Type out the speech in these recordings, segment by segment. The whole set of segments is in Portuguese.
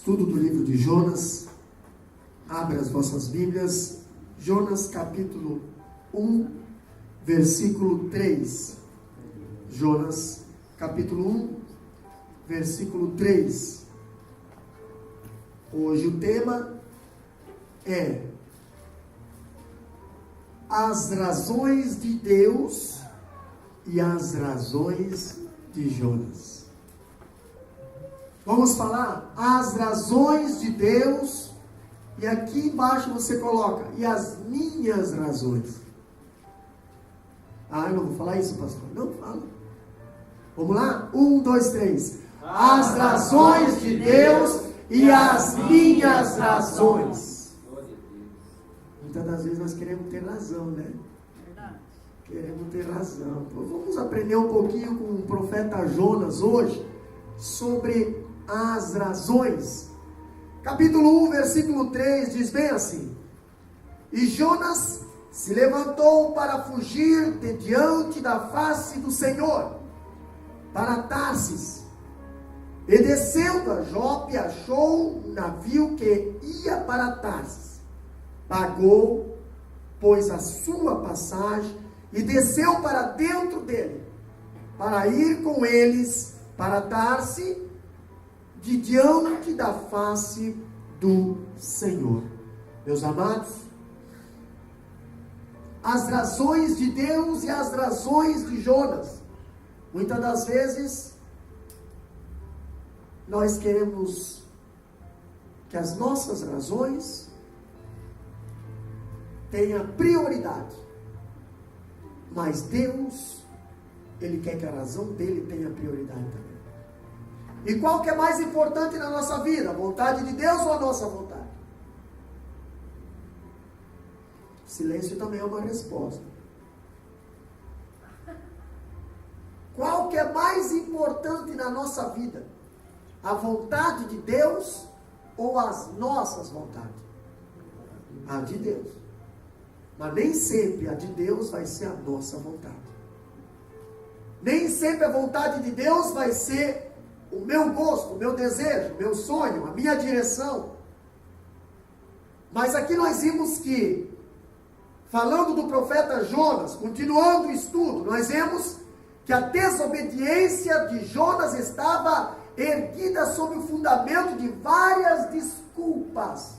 Estudo do livro de Jonas. Abra as vossas Bíblias. Jonas capítulo 1, versículo 3. Jonas capítulo 1, versículo 3. Hoje o tema é as razões de Deus e as razões de Jonas. Vamos falar as razões de Deus, e aqui embaixo você coloca, e as minhas razões. Eu não vou falar isso, pastor? Não, fala. Vamos lá? 1, 2, 3. As razões de Deus e as minhas razões. Muitas das vezes nós queremos ter razão, né? Queremos ter razão. Então, vamos aprender um pouquinho com o profeta Jonas hoje sobre as razões. Capítulo 1, versículo 3 diz bem assim: E Jonas se levantou para fugir de diante da face do Senhor, para Tarsis. E descendo a Jope, achou um navio que ia para Tarsis. Pagou, pois, a sua passagem e desceu para dentro dele, para ir com eles para Tarsis, de diante da face do Senhor. Meus amados, as razões de Deus e as razões de Jonas. Muitas das vezes, nós queremos que as nossas razões tenham prioridade. Mas Deus, Ele quer que a razão dele tenha prioridade também. E qual que é mais importante na nossa vida? A vontade de Deus ou a nossa vontade? Silêncio também é uma resposta. Qual que é mais importante na nossa vida? A vontade de Deus ou as nossas vontades? A de Deus. Mas nem sempre a de Deus vai ser a nossa vontade. Nem sempre a vontade de Deus vai ser o meu gosto, o meu desejo, o meu sonho, a minha direção. Mas aqui nós vimos que, falando do profeta Jonas, continuando o estudo, nós vemos que a desobediência de Jonas estava erguida sobre o fundamento de várias desculpas.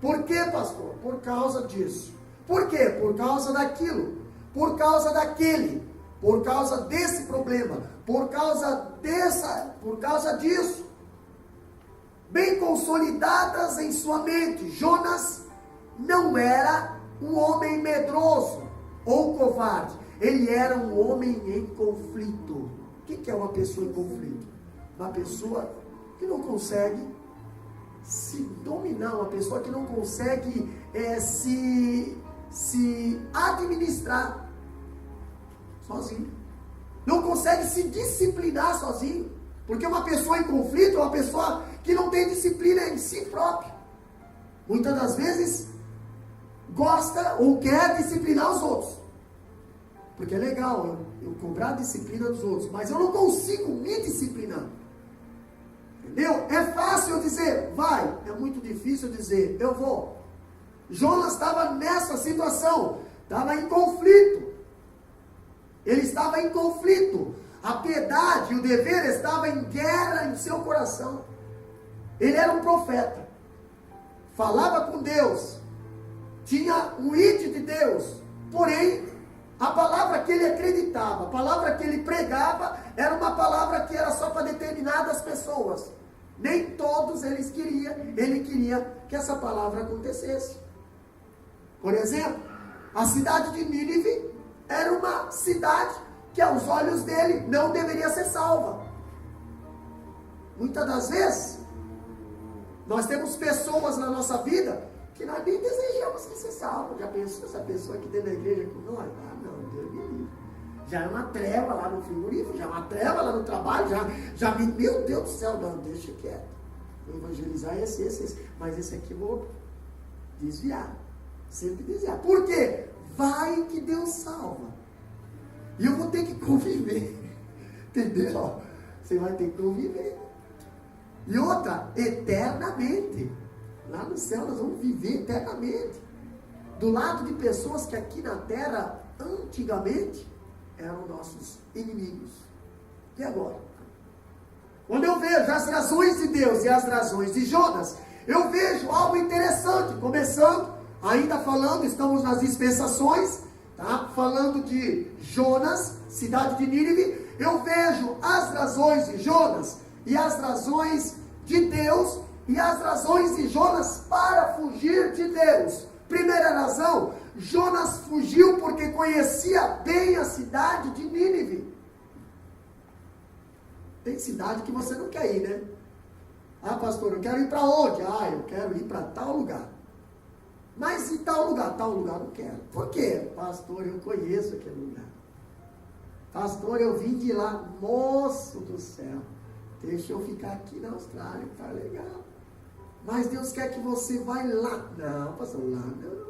Por quê, pastor? Por causa disso. Por quê? Por causa daquilo. Por causa daquele. Por causa desse problema. Por causa disso. Bem consolidadas em sua mente. Jonas não era um homem medroso ou covarde. Ele era um homem em conflito. O que é uma pessoa em conflito? Uma pessoa que não consegue se dominar, uma pessoa que não consegue se administrar sozinho, não consegue se disciplinar sozinho, porque uma pessoa em conflito é uma pessoa que não tem disciplina em si própria. Muitas das vezes gosta ou quer disciplinar os outros, porque é legal eu cobrar a disciplina dos outros, mas eu não consigo me disciplinar. Entendeu? É fácil eu dizer, vai. É muito difícil eu dizer, eu vou. Jonas estava nessa situação. Estava em conflito. Ele estava em conflito. A piedade e o dever estavam em guerra em seu coração. Ele era um profeta. Falava com Deus. Tinha um id de Deus. Porém, a palavra que ele acreditava, a palavra que ele pregava, era uma palavra que era só para determinadas pessoas. Nem todos ele queria que essa palavra acontecesse. Por exemplo, a cidade de Nínive era uma cidade que aos olhos dele não deveria ser salva. Muitas das vezes, nós temos pessoas na nossa vida que nós nem desejamos que se salve. Já pensou essa pessoa aqui dentro da igreja com nós? Não, Deus me livre. Já é uma treva lá no frigorífico, já é uma treva lá no trabalho, meu Deus do céu, não, deixa quieto. Vou evangelizar esse, mas esse aqui eu vou desviar. Sempre desviar. Por quê? Vai que Deus salva. E eu vou ter que conviver. Entendeu? Você vai ter que conviver. E outra, eternamente. Lá no céu nós vamos viver eternamente. Do lado de pessoas que aqui na terra, antigamente, eram nossos inimigos. E agora? Quando eu vejo as razões de Deus e as razões de Jonas, eu vejo algo interessante. Começando, ainda falando, estamos nas dispensações, tá? Falando de Jonas, cidade de Nínive. Eu vejo as razões de Jonas e as razões de Deus e as razões de Jonas para fugir de Deus. Primeira razão, Jonas fugiu porque conhecia bem a cidade de Nínive. Tem cidade que você não quer ir, né? Ah, pastor, eu quero ir para onde? Ah, eu quero ir para tal lugar. Mas e tal lugar? Tal lugar não quero. Por quê? Pastor, eu conheço aquele lugar. Pastor, eu vim de lá. Moço do céu, deixa eu ficar aqui na Austrália, tá legal. Mas Deus quer que você vá lá. Não, pastor, lá não.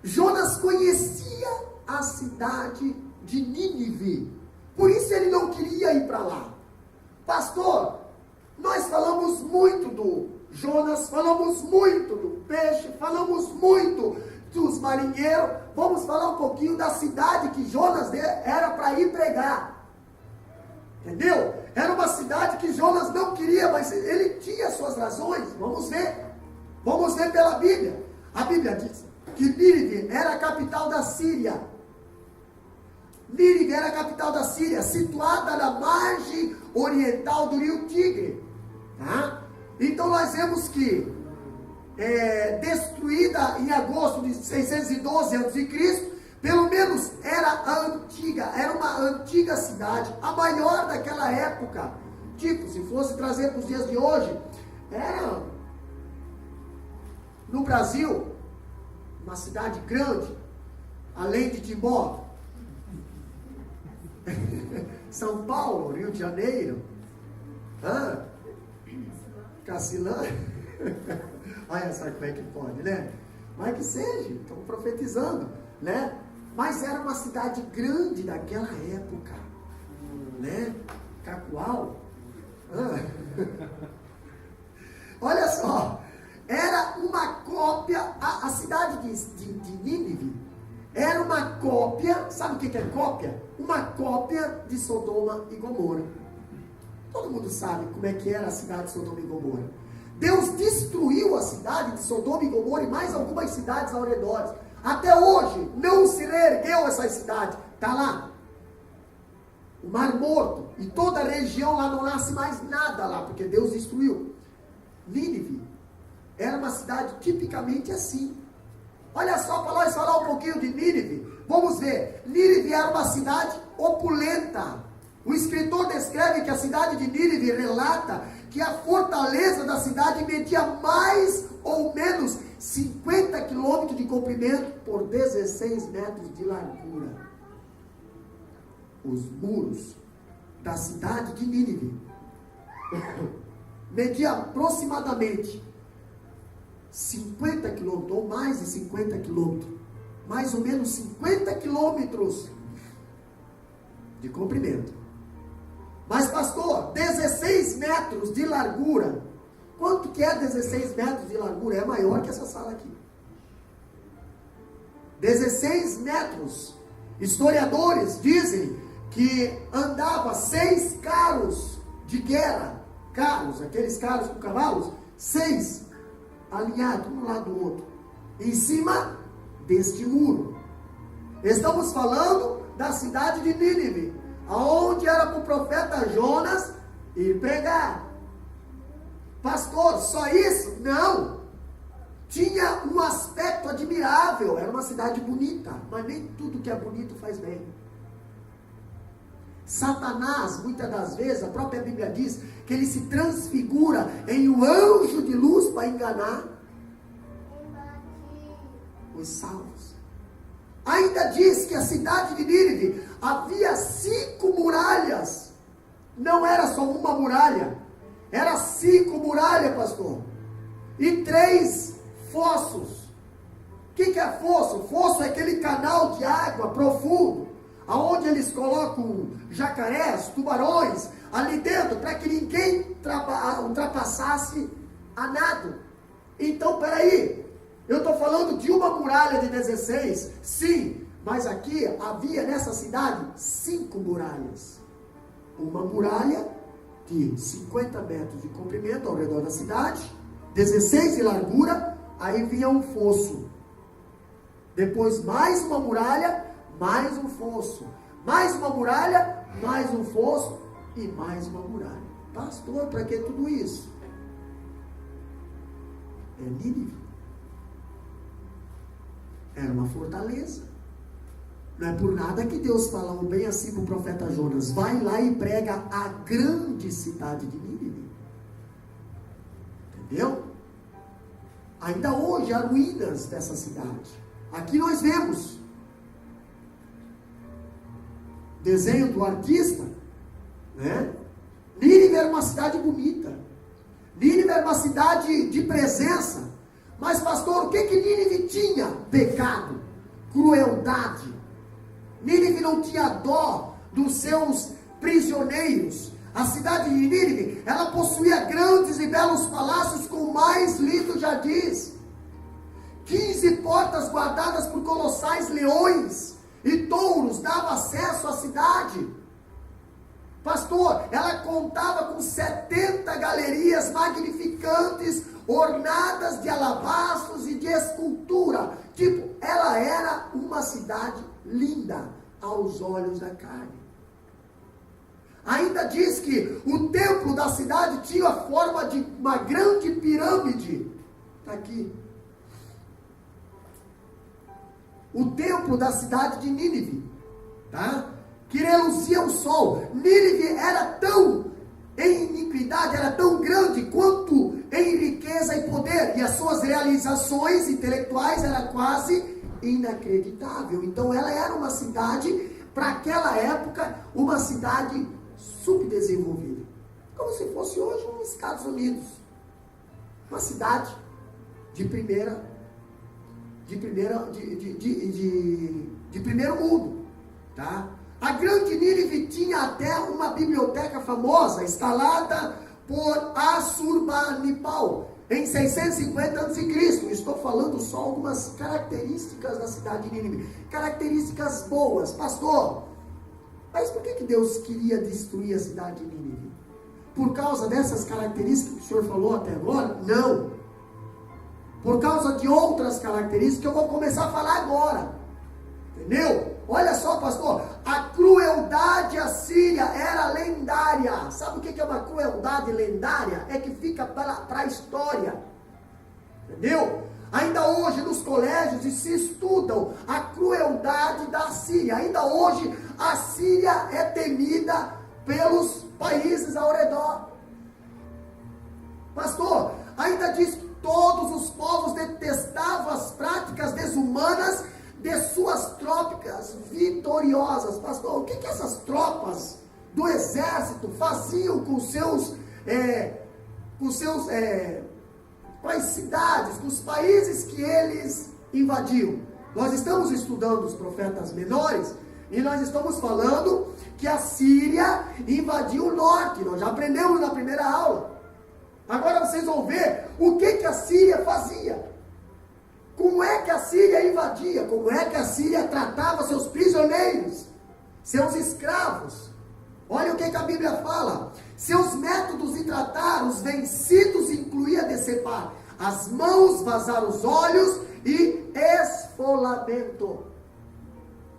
Jonas conhecia a cidade de Nínive. Por isso ele não queria ir para lá. Pastor, nós falamos muito do Jonas, falamos muito do peixe, falamos muito dos marinheiros. Vamos falar um pouquinho da cidade que Jonas era para ir pregar. Entendeu? Era uma cidade que Jonas não queria, mas ele tinha suas razões. Vamos ver. Vamos ver pela Bíblia. A Bíblia diz que Nínive era a capital da Síria. Nínive era a capital da Síria, situada na margem oriental do rio Tigre. Tá? Então nós vemos que destruída em agosto de 612 a.C., pelo menos era uma antiga cidade, a maior daquela época. Tipo, se fosse trazer para os dias de hoje, era no Brasil, uma cidade grande, além de Timbó, São Paulo, Rio de Janeiro, Cacilã, olha só como é que pode, né? Mas que seja, estamos profetizando, né? Mas era uma cidade grande daquela época, né? Cacoal. Olha só, era uma cópia, a cidade de Nínive era uma cópia, sabe o que é cópia? Uma cópia de Sodoma e Gomorra. Todo mundo sabe como é que era a cidade de Sodoma e Gomorra. Deus destruiu a cidade de Sodoma e Gomorra e mais algumas cidades ao redor. Até hoje não se reergueu essa cidade. Está lá. O Mar Morto. E toda a região lá não nasce mais nada lá, porque Deus destruiu. Nínive era uma cidade tipicamente assim. Olha só, para nós falar um pouquinho de Nínive. Vamos ver. Nínive era uma cidade opulenta. O escritor descreve que a cidade de Nínive relata que a fortaleza da cidade media mais ou menos 50 quilômetros de comprimento por 16 metros de largura. Os muros da cidade de Nínive mediam aproximadamente 50 quilômetros, ou mais de 50 quilômetros. Mais ou menos 50 quilômetros de comprimento. Mas pastor, 16 metros de largura. Quanto que é 16 metros de largura? É maior que essa sala aqui. 16 metros. Historiadores dizem que andava 6 carros de guerra. Carros, aqueles carros com cavalos. 6 alinhados, um lado do outro. Em cima deste muro. Estamos falando da cidade de Nínive, aonde era para o profeta Jonas ir pregar. Pastor, só isso? Não. Tinha um aspecto admirável. Era uma cidade bonita, mas nem tudo que é bonito faz bem. Satanás, muitas das vezes, a própria Bíblia diz que ele se transfigura em um anjo de luz para enganar os salvos. Ainda diz que a cidade de Nínive havia 5 muralhas. Não era só uma muralha. Era 5 muralhas, pastor. E 3 fossos. O que é fosso? Fosso é aquele canal de água profundo, aonde eles colocam jacarés, tubarões, ali dentro para que ninguém ultrapassasse a nado. Então, peraí, eu estou falando de uma muralha de 16, sim, mas aqui havia nessa cidade 5 muralhas. Uma muralha de 50 metros de comprimento ao redor da cidade, 16 de largura, aí vinha um fosso. Depois mais uma muralha, mais um fosso. Mais uma muralha, mais um fosso e mais uma muralha. Pastor, para que tudo isso? É Nínive. Era uma fortaleza. Não é por nada que Deus falou bem assim para o profeta Jonas: vai lá e prega a grande cidade de Nínive. Entendeu? Ainda hoje há ruínas dessa cidade. Aqui nós vemos desenho do artista, né? Nínive era uma cidade bonita. Nínive era uma cidade de presença. Mas pastor, o que Nínive tinha? Pecado, crueldade. Nínive não tinha dó dos seus prisioneiros. A cidade de Nínive, ela possuía grandes e belos palácios com mais lindos jardins. 15 portas guardadas por colossais leões e touros davam acesso à cidade. Pastor, ela contava com 70 galerias magnificantes, ornadas de alabastros e de escultura. Tipo, ela era uma cidade linda aos olhos da carne. Ainda diz que o templo da cidade tinha a forma de uma grande pirâmide. Está aqui. O templo da cidade de Nínive, tá? Que reluzia o sol. Nínive era tão em iniquidade, era tão grande quanto em riqueza e poder, e as suas realizações intelectuais era quase inacreditável. Então ela era uma cidade, para aquela época, uma cidade subdesenvolvida, como se fosse hoje os Estados Unidos, uma cidade de primeiro mundo, tá? A grande Nínive tinha até uma biblioteca famosa, instalada por Assurbanipal, em 650 a.C. Estou falando só algumas características da cidade de Nínive, características boas. Pastor, mas por que Deus queria destruir a cidade de Nínive? Por causa dessas características que o senhor falou até agora? Não. Por causa de outras características que eu vou começar a falar agora. Entendeu? Olha só, pastor, a crueldade assíria era lendária. Sabe o que é uma crueldade lendária? É que fica para a história. Entendeu? Ainda hoje nos colégios se estudam a crueldade da Síria. Ainda hoje a Síria é temida pelos países ao redor. Pastor, ainda diz que todos os povos detestavam as práticas desumanas de suas tropas vitoriosas. Pastor, o que essas tropas do exército faziam com as cidades, com os países que eles invadiam? Nós estamos estudando os profetas menores e nós estamos falando que a Síria invadiu o norte. Nós já aprendemos na primeira aula. Agora vocês vão ver o que a Síria fazia. Como é que a Síria invadia? Como é que a Síria tratava seus prisioneiros, seus escravos? Olha o que a Bíblia fala. Seus métodos de tratar os vencidos incluía decepar as mãos, vazar os olhos e esfolamento.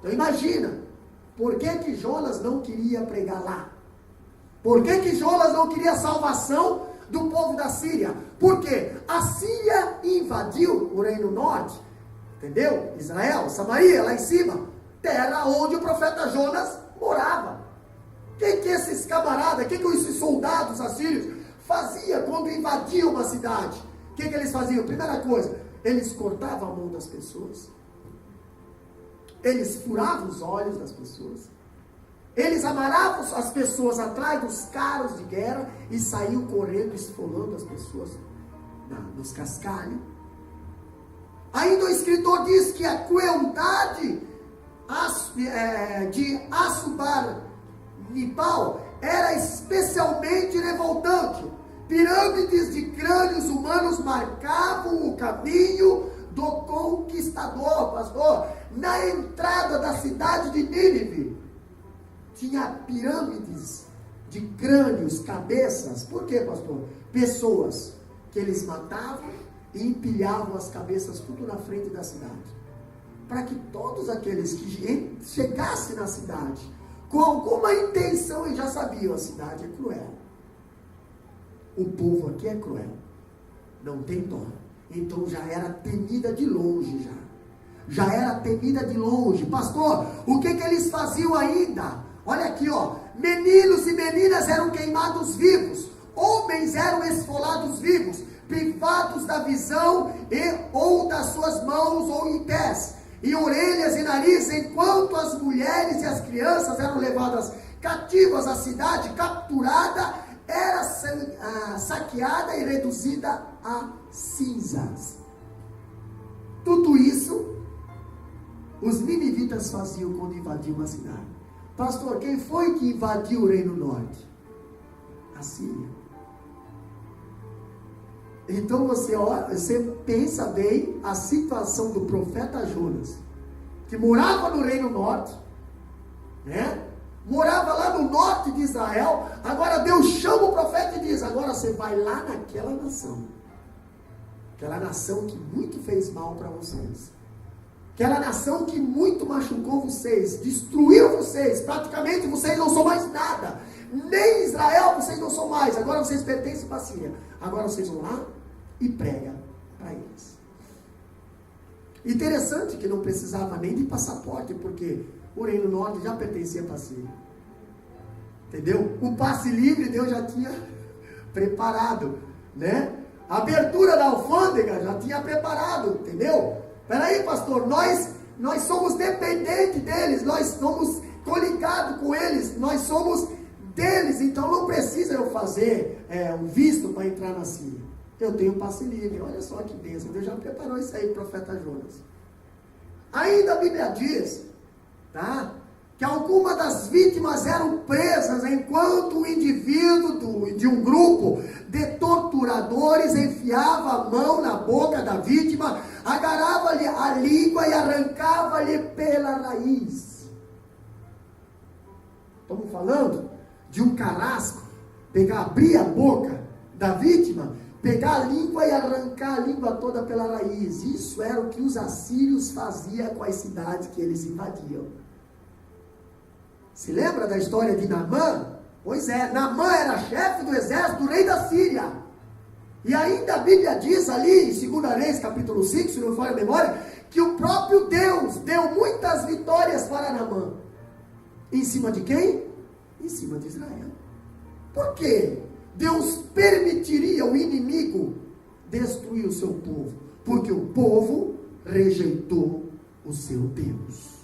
Então imagina, por que Jonas não queria pregar lá? Por que Jonas não queria salvação do povo da Síria? Porque a Síria invadiu o Reino Norte, entendeu? Israel, Samaria, lá em cima, terra onde o profeta Jonas morava. O que esses camaradas, o que esses soldados assírios faziam quando invadiam uma cidade? O que eles faziam? Primeira coisa, eles cortavam a mão das pessoas, eles furavam os olhos das pessoas, eles amarravam as pessoas atrás dos carros de guerra e saíam correndo, esfolando as pessoas nos cascalhos. Ainda o escritor diz que a crueldade de Assurbanipal era especialmente revoltante. Pirâmides de crânios humanos marcavam o caminho do conquistador, pastor. Na entrada da cidade de Nínive, tinha pirâmides de crânios, cabeças. Por quê, pastor? Pessoas que eles matavam e empilhavam as cabeças tudo na frente da cidade. Para que todos aqueles que chegassem na cidade com alguma intenção, e já sabiam, a cidade é cruel. O povo aqui é cruel. Não tem dó. Então já era temida de longe já era temida de longe. Pastor, o que eles faziam ainda? Olha aqui, ó. Meninos e meninas eram queimados vivos. Homens eram esfolados vivos, privados da visão ou das suas mãos ou em pés, e orelhas e nariz, enquanto as mulheres e as crianças eram levadas cativas à cidade, capturada, era saqueada e reduzida a cinzas. Tudo isso os ninivitas faziam quando invadiam uma cidade. Pastor, quem foi que invadiu o Reino Norte? A Síria. Então você pensa bem a situação do profeta Jonas, que morava no Reino Norte, né? Morava lá no norte de Israel. Agora Deus chama o profeta e diz: agora você vai lá naquela nação, aquela nação que muito fez mal para vocês, aquela nação que muito machucou vocês, destruiu vocês, praticamente vocês não são mais nada, nem Israel vocês não são mais, agora vocês pertencem para a Síria. Agora vocês vão lá e pregam para eles. Interessante que não precisava nem de passaporte, porque o Reino Norte já pertencia para a Síria. Entendeu? O passe livre Deus já tinha preparado, né? A abertura da alfândega já tinha preparado, entendeu? Peraí, pastor, nós somos dependentes deles, nós somos coligados com eles, nós somos deles, então não precisa eu fazer um visto para entrar na Síria. Eu tenho passe livre. Olha só que bênção, Deus já preparou isso aí, profeta Jonas. Ainda a Bíblia diz, tá, que algumas das vítimas eram presas, enquanto o indivíduo de um grupo de torturadores enfiava a mão na boca da vítima, agarrava-lhe a língua e arrancava-lhe pela raiz. Estamos falando de um carrasco, abrir a boca da vítima, pegar a língua e arrancar a língua toda pela raiz. Isso era o que os assírios faziam com as cidades que eles invadiam. Se lembra da história de Naamã? Pois é, Naamã era chefe do exército do rei da Síria. E ainda a Bíblia diz ali, em 2 Reis, capítulo 5, se não me falha a memória, que o próprio Deus deu muitas vitórias para Naamã. Em cima de quem? Em cima de Israel. Por quê? Deus permitiria o inimigo destruir o seu povo, porque o povo rejeitou o seu Deus.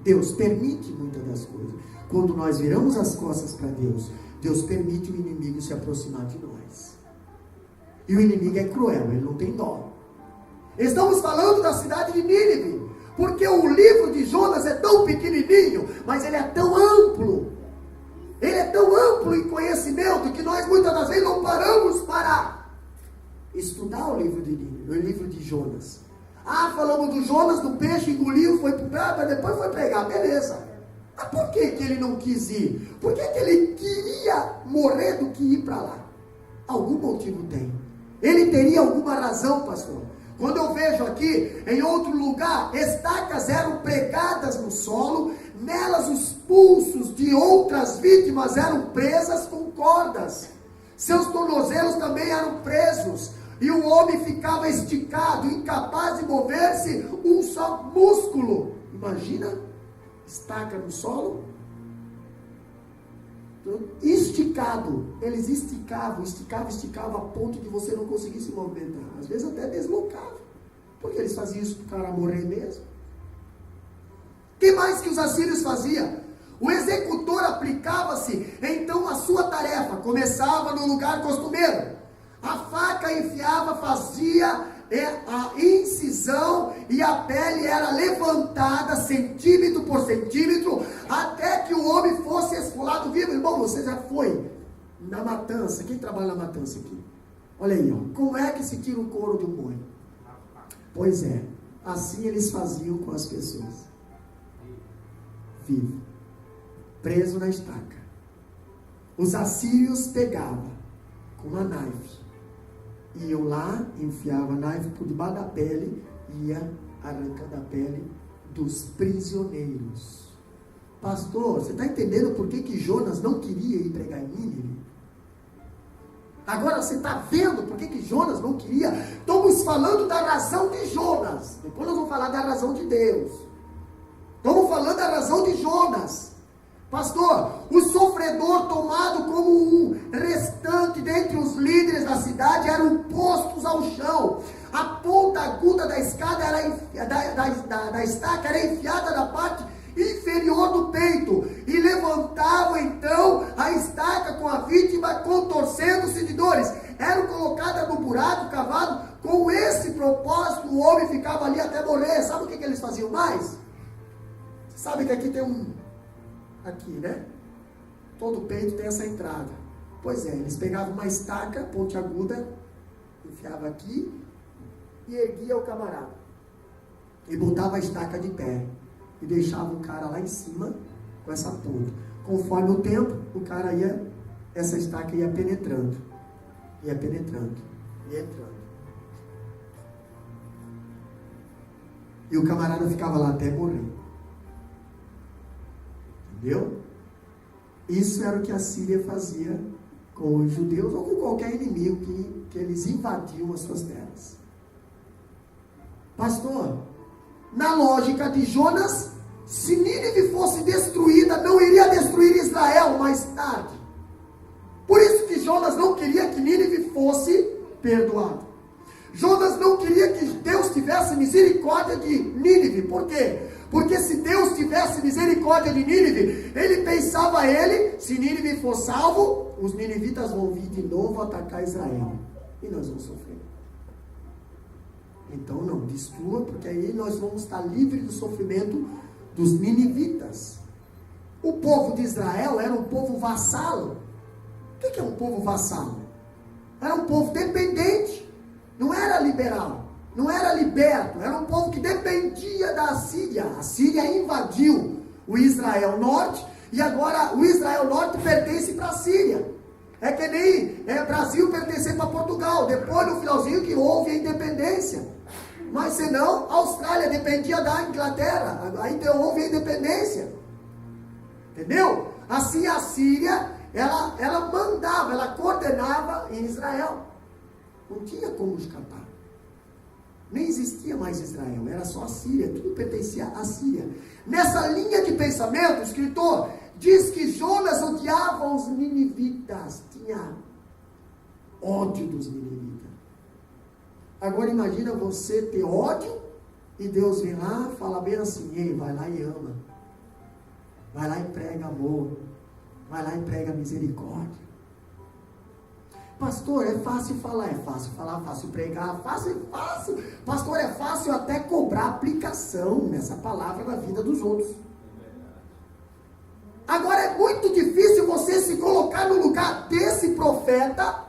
Deus permite muitas das coisas. Quando nós viramos as costas para Deus, Deus permite o inimigo se aproximar de nós. E o inimigo é cruel, ele não tem dó. Estamos falando da cidade de Nínive, porque o livro de Jonas é tão pequenininho, mas ele é tão amplo. Ele é tão amplo em conhecimento que nós muitas das vezes não paramos para estudar o livro de Nínive, o livro de Jonas. Falamos do Jonas, do peixe, engoliu, foi para depois foi pregar, beleza. Mas por que ele não quis ir? Por que ele queria morrer do que ir para lá? Algum motivo tem. Ele teria alguma razão, pastor. Quando eu vejo aqui, em outro lugar, estacas eram pregadas no solo, nelas os pulsos de outras vítimas eram presas com cordas. Seus tornozelos também eram presos. E o homem ficava esticado, incapaz de mover-se um só músculo. Imagina, estaca no solo. Esticado. Eles esticavam a ponto de você não conseguir se movimentar. Às vezes até deslocava. Porque eles faziam isso para o cara morrer mesmo. O que mais que os assírios faziam? O executor aplicava-se então a sua tarefa. Começava no lugar costumeiro. A faca enfiava, fazia a incisão e a pele era levantada centímetro por centímetro até que o homem fosse esfolado vivo. Irmão, você já foi na matança? Quem trabalha na matança aqui? Olha aí, ó. Como é que se tira o couro de um boi? Pois é, assim eles faziam com as pessoas. Vivo, preso na estaca. Os assírios pegavam com uma naife, iam lá, enfiavam a naife por debaixo da pele, ia arrancando a pele dos prisioneiros. Pastor, você está entendendo por que Jonas não queria ir pregar em Nínive? Agora você está vendo por que Jonas não queria? Estamos falando da razão de Jonas. Depois nós vamos falar da razão de Deus. Estamos falando da razão de Jonas. Pastor, o sofredor tomado como um restante dentre os líderes da cidade eram postos ao chão. A ponta aguda da escada da estaca era enfiada na parte inferior do peito e levantavam então a estaca com a vítima contorcendo-se de dores. Eram colocadas no buraco cavado. Com esse propósito o homem ficava ali até morrer. Sabe o que eles faziam mais? Sabe que aqui tem aqui, né? Todo peito tem essa entrada. Pois é, eles pegavam uma estaca pontiaguda, enfiava aqui e erguia o camarada e botava a estaca de pé e deixava o cara lá em cima com essa ponta. Conforme o tempo, o cara essa estaca ia penetrando, ia entrando. E o camarada ficava lá até morrer. Entendeu? Isso era o que a Síria fazia com os judeus ou com qualquer inimigo que eles invadiam as suas terras. Pastor, na lógica de Jonas, se Nínive fosse destruída, não iria destruir Israel mais tarde. Por isso que Jonas não queria que Nínive fosse perdoado. Jonas não queria que Deus tivesse misericórdia de Nínive. Por quê? Porque se Deus tivesse misericórdia de Nínive, ele pensava se Nínive for salvo, os ninivitas vão vir de novo atacar Israel. E nós vamos sofrer. Então não, destrua, porque aí nós vamos estar livres do sofrimento dos ninivitas. O povo de Israel era um povo vassalo. O que é um povo vassalo? Era um povo dependente. Não era liberal. Não era liberto, era um povo que dependia da Assíria. A Síria invadiu o Israel Norte e agora o Israel Norte pertence para a Síria. É que nem Brasil pertencer para Portugal. Depois, no finalzinho, que houve a independência. Mas senão, a Austrália dependia da Inglaterra. Aí houve a independência. Entendeu? Assim a Síria, ela mandava, ela coordenava em Israel. Não tinha como escapar. Nem existia mais Israel, era só a Síria, tudo pertencia à Síria. Nessa linha de pensamento, o escritor diz que Jonas odiava os ninivitas, tinha ódio dos ninivitas. Agora imagina você ter ódio e Deus vem lá, fala bem assim, ei, vai lá e ama, vai lá e prega amor, vai lá e prega misericórdia. Pastor, é fácil falar, fácil pregar, fácil. Pastor, é fácil até cobrar aplicação nessa palavra na vida dos outros. Agora é muito difícil você se colocar no lugar desse profeta,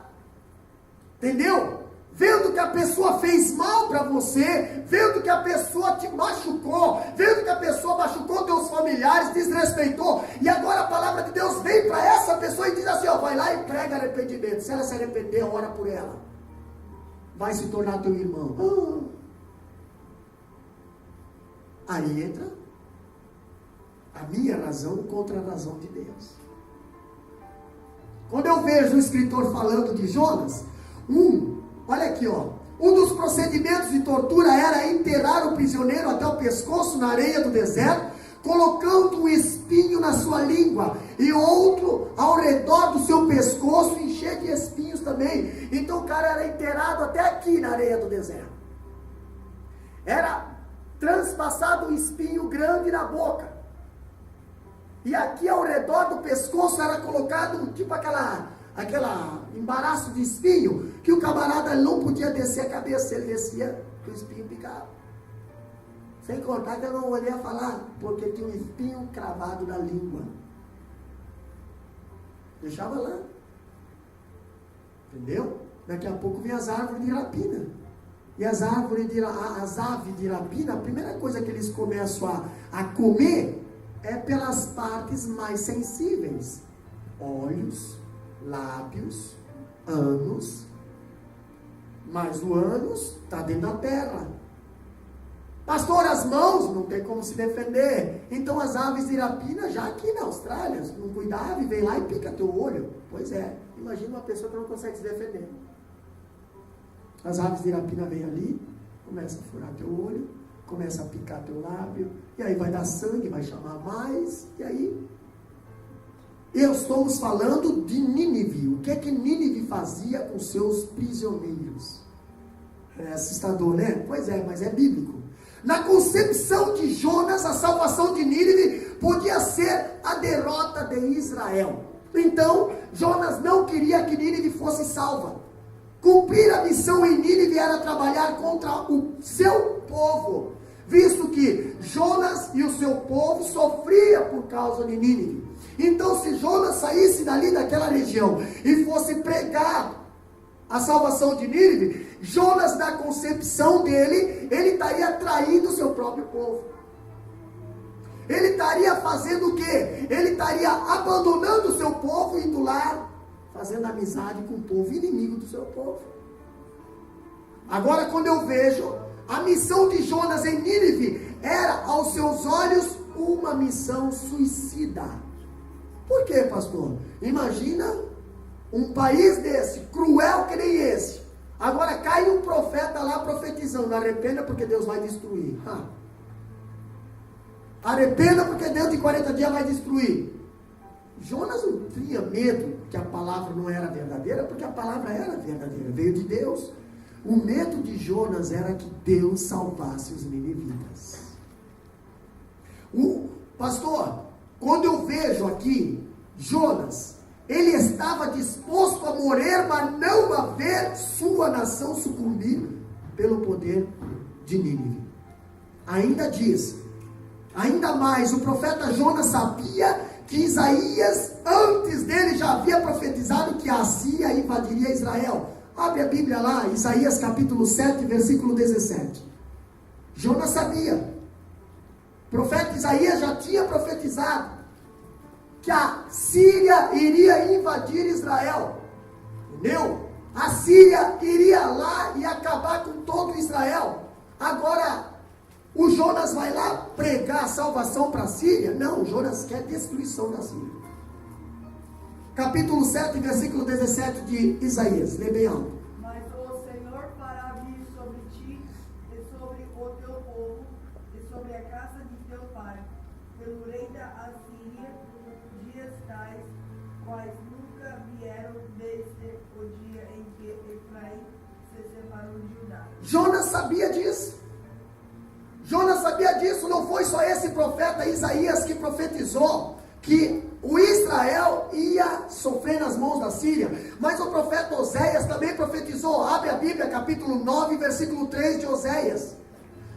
entendeu? Vendo que a pessoa fez mal para você, vendo que a pessoa te machucou, vendo que a pessoa machucou teus familiares, desrespeitou, e agora a palavra de Deus vem para essa pessoa e diz assim, ó, vai lá e prega arrependimento. Se ela se arrepender, ora por ela. Vai se tornar teu irmão. Aí entra a minha razão contra a razão de Deus. Quando eu vejo o escritor falando de Jonas, olha aqui, ó. Um dos procedimentos de tortura era enterrar o prisioneiro até o pescoço na areia do deserto, colocando um espinho na sua língua e outro ao redor do seu pescoço, e cheio de espinhos também. Então o cara era enterrado até aqui na areia do deserto. Era transpassado um espinho grande na boca. E aqui ao redor do pescoço era colocado tipo embaraço de espinho, que o camarada não podia descer a cabeça, ele descia, o espinho picava. Sem contar que eu não podia falar, porque tinha um espinho cravado na língua. Deixava lá. Entendeu? Daqui a pouco vem as árvores de rapina. E as aves de rapina, a primeira coisa que eles começam a comer é pelas partes mais sensíveis. Olhos, lábios, ânus. Mas o ânus está dentro da terra. Pastor, as mãos, não tem como se defender. Então as aves de rapina, já aqui na Austrália, se não cuidar, vem lá e pica teu olho. Pois é, imagina uma pessoa que não consegue se defender. As aves de rapina vêm ali, começa a furar teu olho, começa a picar teu lábio, e aí vai dar sangue, vai chamar mais, e aí... Estamos falando de Nínive. O que é que Nínive fazia com seus prisioneiros? É assustador, né? Pois é, mas é bíblico. Na concepção de Jonas, a salvação de Nínive podia ser a derrota de Israel. Então, Jonas não queria que Nínive fosse salva. Cumprir a missão em Nínive era trabalhar contra o seu povo, visto que Jonas e o seu povo sofriam por causa de Nínive. Então, se Jonas saísse dali daquela região e fosse pregar a salvação de Nínive, Jonas, na concepção dele, ele estaria traindo o seu próprio povo. Ele estaria fazendo o quê? Ele estaria abandonando o seu povo e indo lá, fazendo amizade com o povo inimigo do seu povo. Agora, quando eu vejo a missão de Jonas em Nínive, era aos seus olhos uma missão suicida. Por quê, pastor? Imagina um país desse, cruel que nem esse. Agora cai um profeta lá profetizando: arrependa porque Deus vai destruir. Arrependa porque Deus em 40 dias vai destruir. Jonas não tinha medo que a palavra não era verdadeira, porque a palavra era verdadeira, veio de Deus. O medo de Jonas era que Deus salvasse os ninivitas. Pastor, quando eu vejo aqui Jonas, ele estava disposto a morrer, mas não a ver sua nação sucumbir pelo poder de Nínive. Ainda diz, ainda mais, o profeta Jonas sabia que Isaías, antes dele, já havia profetizado que a Assíria invadiria Israel. Abre a Bíblia lá, Isaías capítulo 7, versículo 17. Jonas sabia. O profeta Isaías já tinha profetizado que a Síria iria invadir Israel. Entendeu? A Síria iria lá e acabar com todo Israel. Agora, o Jonas vai lá pregar a salvação para a Síria? Não, o Jonas quer destruição da Síria. Capítulo 7, versículo 17 de Isaías. Lê bem alto. Mas o Senhor fará vir sobre ti e sobre o teu povo e sobre a casa de teu pai, pelo rei da Assíria, dias tais, quais nunca vieram desde o dia em que Efraim se separou de Judá. Jonas sabia disso. Jonas sabia disso. Não foi só esse profeta Isaías que profetizou que o Israel ia sofrer nas mãos da Síria, mas o profeta Oséias também profetizou. Abre a Bíblia, capítulo 9, versículo 3 de Oséias.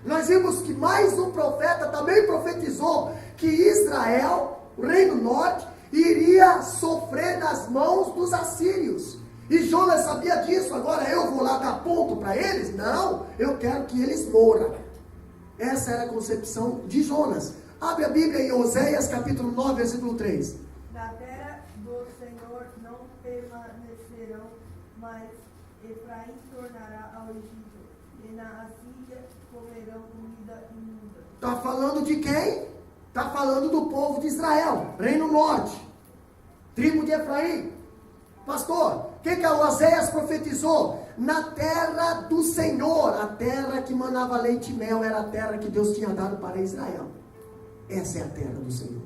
Nós vimos que mais um profeta também profetizou que Israel, o reino norte, iria sofrer nas mãos dos assírios. E Jonas sabia disso. Agora eu vou lá dar ponto para eles? Não, eu quero que eles morram. Essa era a concepção de Jonas. Abre a Bíblia em Oséias capítulo 9, versículo 3. Na terra do Senhor não permanecerão, mas Efraim tornará ao Egito, e na Assíria comerão comida imunda. Está falando de quem? Está falando do povo de Israel, reino norte, tribo de Efraim. Pastor, o que o Oséias profetizou? Na terra do Senhor, a terra que manava leite e mel, era a terra que Deus tinha dado para Israel. Essa é a terra do Senhor.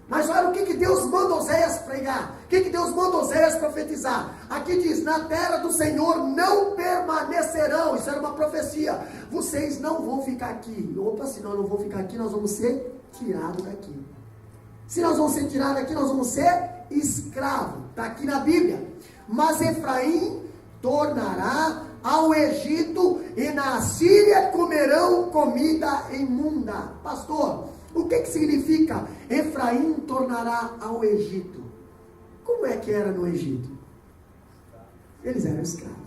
Mas olha o que Deus manda Oséias pregar. O que Deus manda Oséias profetizar. Aqui diz, na terra do Senhor não permanecerão. Isso era uma profecia. Vocês não vão ficar aqui. Opa, se nós não vamos ficar aqui, nós vamos ser tirados daqui. Se nós vamos ser tirados daqui, nós vamos ser escravo. Está aqui na Bíblia. Mas Efraim tornará ao Egito, e na Assíria comerão comida imunda. Pastor, o que significa Efraim tornará ao Egito? Como é que era no Egito? Eles eram escravos.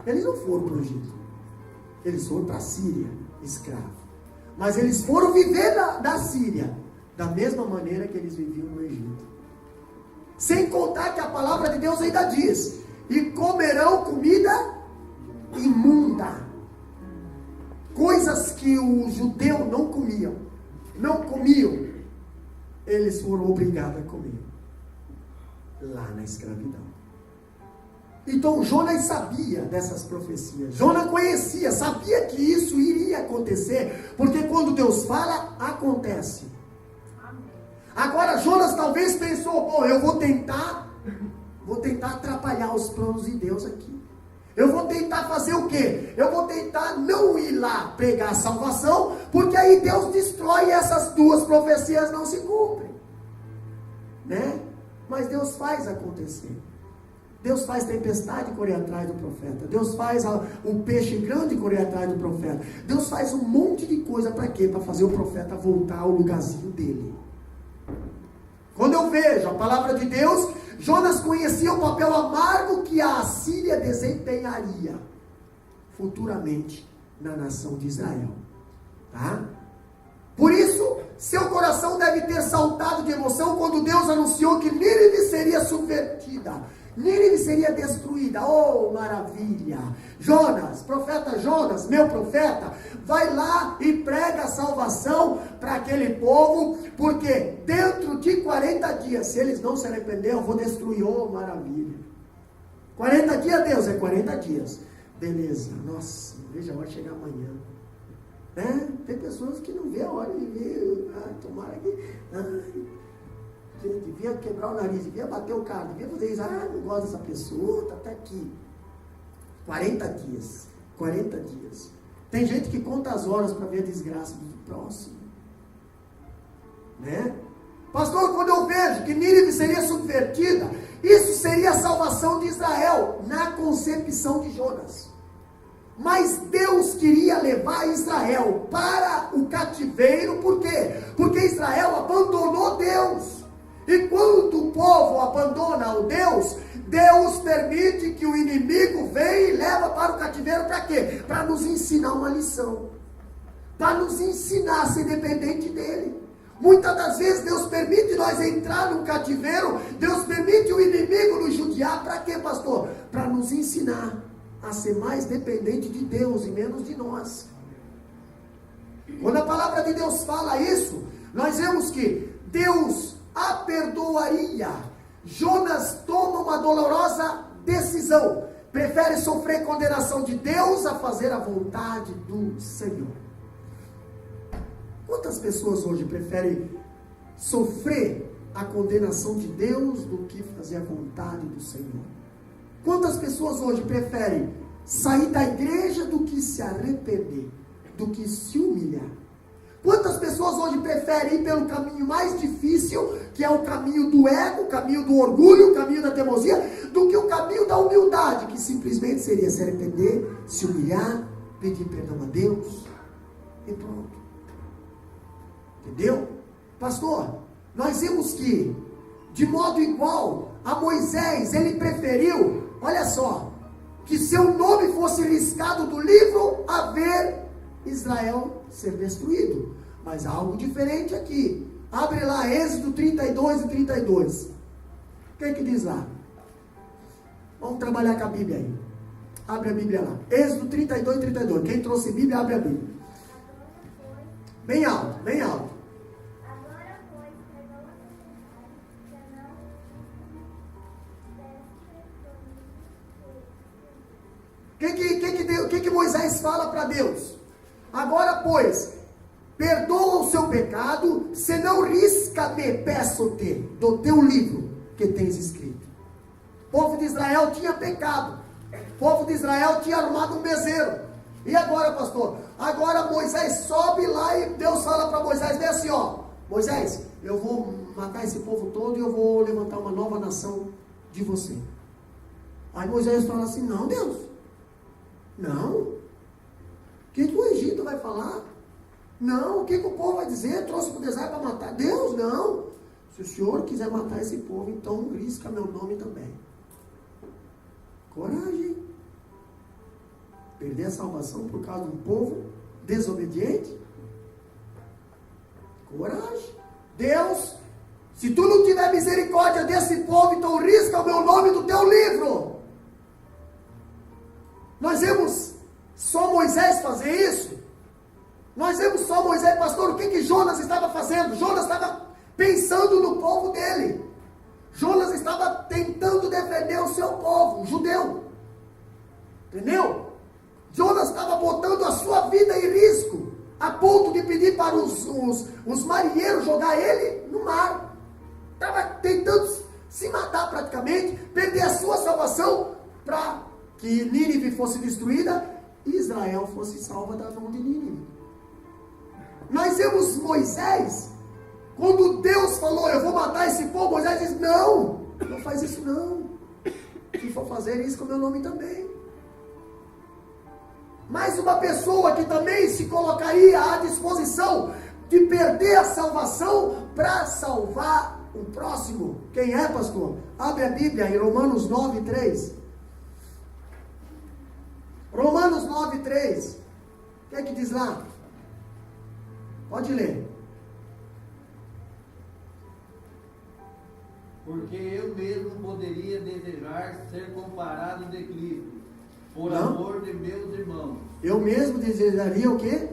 Eles não foram para o Egito. Eles foram para a Síria, escravos. Mas eles foram viver da Síria da mesma maneira que eles viviam no Egito. Sem contar que a palavra de Deus ainda diz: e comerão comida imunda. Coisas que o judeu não comiam. Eles foram obrigados a comer. Lá na escravidão. Então Jonas sabia dessas profecias. Jonas conhecia, sabia que isso iria acontecer. Porque quando Deus fala, acontece. Agora Jonas talvez pensou: bom, eu vou tentar atrapalhar os planos de Deus aqui. Eu vou tentar fazer o quê? Eu vou tentar não ir lá pregar a salvação, porque aí Deus destrói e essas duas profecias não se cumprem. Né? Mas Deus faz acontecer. Deus faz tempestade correr atrás do profeta. Deus faz um peixe grande correr atrás do profeta. Deus faz um monte de coisa para quê? Para fazer o profeta voltar ao lugarzinho dele. Quando eu vejo a palavra de Deus, Jonas conhecia o papel amargo que a Assíria desempenharia futuramente na nação de Israel. Tá? Por isso, seu coração deve ter saltado de emoção quando Deus anunciou que Nínive seria subvertida. Nínive seria destruída. Oh, maravilha! Jonas, profeta Jonas, meu profeta, vai lá e prega a salvação para aquele povo, porque dentro de 40 dias, se eles não se arrependerem, eu vou destruir. Oh, maravilha! 40 dias, Deus, é 40 dias. Beleza, nossa, veja, vai chegar amanhã. Né? Tem pessoas que não vê a hora de ver, tomara que... devia quebrar o nariz, devia bater o carro, devia fazer isso. Não gosto dessa pessoa, está até aqui. 40 dias. 40 dias. Tem gente que conta as horas para ver a desgraça do próximo. Né? Pastor, quando eu vejo que Nínive seria subvertida, isso seria a salvação de Israel, na concepção de Jonas. Mas Deus queria levar Israel para o cativeiro, por quê? Porque Israel abandonou Deus. E quando o povo abandona o Deus, Deus permite que o inimigo venha e leva para o cativeiro para quê? Para nos ensinar uma lição. Para nos ensinar a ser dependente dele. Muitas das vezes Deus permite nós entrar no cativeiro, Deus permite o inimigo nos judiar, para quê, pastor? Para nos ensinar a ser mais dependente de Deus e menos de nós. Quando a palavra de Deus fala isso, nós vemos que Deus a perdoaria. Jonas toma uma dolorosa decisão. Prefere sofrer condenação de Deus a fazer a vontade do Senhor. Quantas pessoas hoje preferem sofrer a condenação de Deus do que fazer a vontade do Senhor? Quantas pessoas hoje preferem sair da igreja do que se arrepender, do que se humilhar? Quantas pessoas hoje preferem ir pelo caminho mais difícil, que é o caminho do ego, o caminho do orgulho, o caminho da teimosia, do que o caminho da humildade, que simplesmente seria se arrepender, se humilhar, pedir perdão a Deus e pronto. Entendeu? Pastor, nós vimos que, de modo igual a Moisés, ele preferiu, olha só, que seu nome fosse riscado do livro a ver Israel ser destruído. Mas há algo diferente aqui. Abre lá Êxodo 32 e 32. O que diz lá? Vamos trabalhar com a Bíblia aí. Abre a Bíblia lá. Êxodo 32 e 32. Quem trouxe Bíblia, abre a Bíblia. Bem alto, bem alto. O que Moisés fala para Deus? Agora, pois, perdoa o seu pecado, senão risca-me, peço-te, do teu livro que tens escrito. O povo de Israel tinha pecado. O povo de Israel tinha armado um bezerro. E agora, pastor? Agora Moisés sobe lá e Deus fala para Moisés, vem assim, ó. Moisés, eu vou matar esse povo todo e eu vou levantar uma nova nação de você. Aí Moisés fala assim, não, Deus, não. O que o Egito vai falar? Não, o que o povo vai dizer? Trouxe para o deserto para matar? Deus, não. Se o Senhor quiser matar esse povo, então risca meu nome também. Coragem. Perder a salvação por causa de um povo desobediente? Coragem. Deus, se tu não tiver misericórdia desse povo, então risca o meu nome do teu livro. Nós vemos só Moisés fazer isso? Nós vemos só Moisés, pastor, o que Jonas estava fazendo? Jonas estava pensando no povo dele. Jonas estava tentando defender o seu povo, o judeu. Entendeu? Jonas estava botando a sua vida em risco, a ponto de pedir para os marinheiros jogar ele no mar. Estava tentando se matar praticamente, perder a sua salvação para que Nínive fosse destruída e Israel fosse salva da mão de Nínive. Nós vemos Moisés, quando Deus falou, eu vou matar esse povo, Moisés disse, não faz isso não. Se for fazer isso com o meu nome também. Mas uma pessoa que também se colocaria à disposição de perder a salvação para salvar o próximo. Quem é, pastor? Abre a Bíblia em Romanos 9:3. Romanos 9:3. O que é que diz lá? Pode ler. Porque eu mesmo poderia desejar ser comparado de Cristo, por Não? amor de meus irmãos. Eu mesmo desejaria o quê?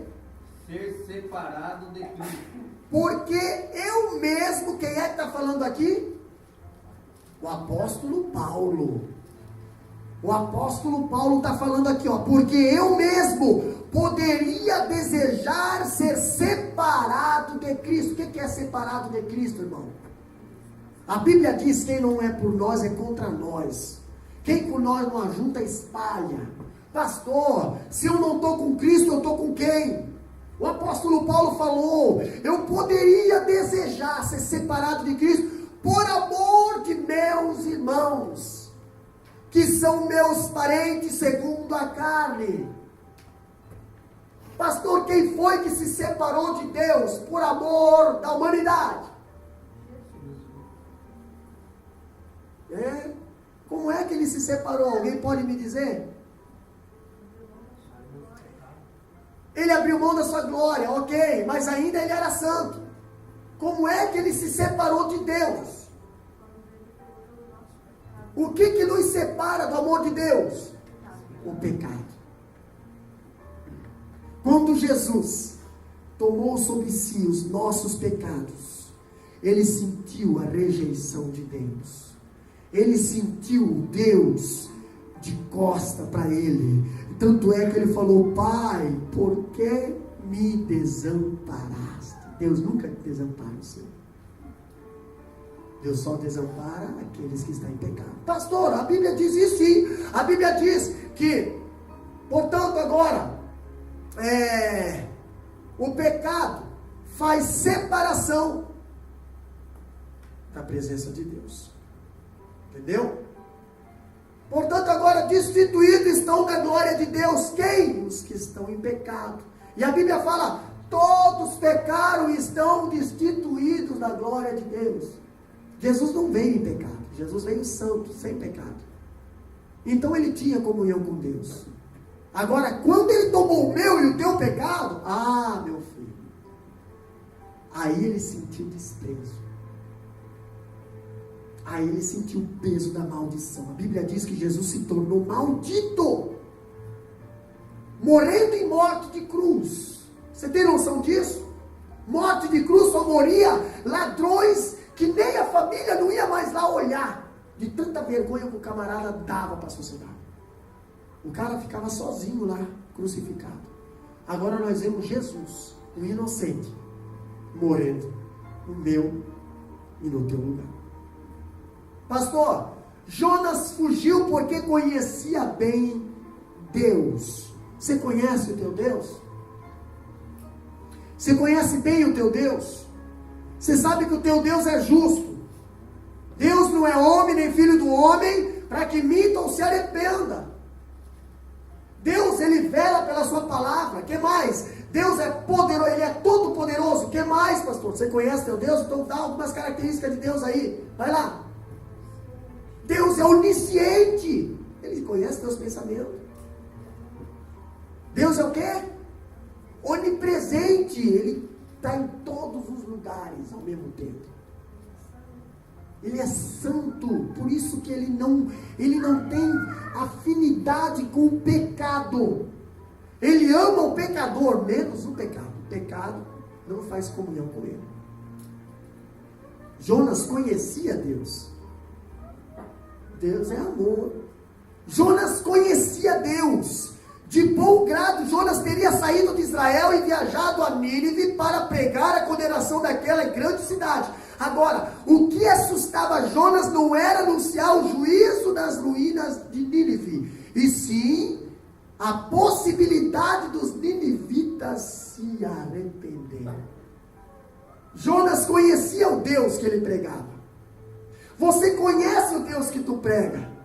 Ser separado de Cristo. Porque eu mesmo, quem é que está falando aqui? O apóstolo Paulo. O apóstolo Paulo está falando aqui, ó, porque eu mesmo poderia desejar ser separado de Cristo. O que é separado de Cristo, irmão? A Bíblia diz, quem não é por nós é contra nós. Quem com nós não ajunta, espalha. Pastor, se eu não estou com Cristo, eu estou com quem? O apóstolo Paulo falou, eu poderia desejar ser separado de Cristo por amor de meus irmãos, que são meus parentes segundo a carne. Pastor, quem foi que se separou de Deus por amor da humanidade? Como é que ele se separou? Alguém pode me dizer? Ele abriu mão da sua glória, ok, mas ainda ele era santo. Como é que ele se separou de Deus? O que nos separa do amor de Deus? O pecado. Quando Jesus tomou sobre si os nossos pecados, ele sentiu a rejeição de Deus. Ele sentiu Deus de costa para ele. Tanto é que ele falou, Pai, por que me desamparaste? Deus nunca desampara o Senhor. Deus só desampara aqueles que estão em pecado. Pastor, a Bíblia diz isso sim. A Bíblia diz que, portanto, agora, o pecado faz separação da presença de Deus. Entendeu? Portanto, agora destituídos estão da glória de Deus. Quem? Os que estão em pecado. E a Bíblia fala, todos pecaram e estão destituídos da glória de Deus. Jesus não veio em pecado. Jesus veio santo, sem pecado. Então ele tinha comunhão com Deus. Agora, quando ele tomou o meu e o teu pecado, meu filho, aí ele sentiu desprezo. Aí ele sentiu o peso da maldição. A Bíblia diz que Jesus se tornou maldito, morrendo em morte de cruz. Você tem noção disso? Morte de cruz só moria ladrões que nem a família não ia mais lá olhar, de tanta vergonha que o camarada dava para a sociedade. O cara ficava sozinho lá, crucificado. Agora nós vemos Jesus, um inocente, morrendo no meu e no teu lugar. Pastor, Jonas fugiu porque conhecia bem Deus. Você conhece o teu Deus? Você conhece bem o teu Deus? Você sabe que o teu Deus é justo. Deus não é homem, nem filho do homem, para que minta ou se arrependa. Deus, Ele vela pela sua palavra. Que mais? Deus é poderoso, Ele é todo poderoso. Que mais, pastor? Você conhece teu Deus? Então dá algumas características de Deus aí. Vai lá. Deus é onisciente. Ele conhece teus pensamentos. Deus é o quê? Onipresente. Ele está em todos os lugares ao mesmo tempo. Ele é santo, por isso que ele não tem afinidade com o pecado. Ele ama o pecador, menos o pecado. O pecado não faz comunhão com ele. Jonas conhecia Deus. Deus é amor. Jonas conhecia Deus. De bom grado, Jonas teria saído de Israel e viajado a Nínive para pregar a condenação daquela grande cidade. Agora, o que assustava Jonas não era anunciar o juízo das ruínas de Nínive, e sim a possibilidade dos ninivitas se arrepender. Jonas conhecia o Deus que ele pregava. Você conhece o Deus que tu prega.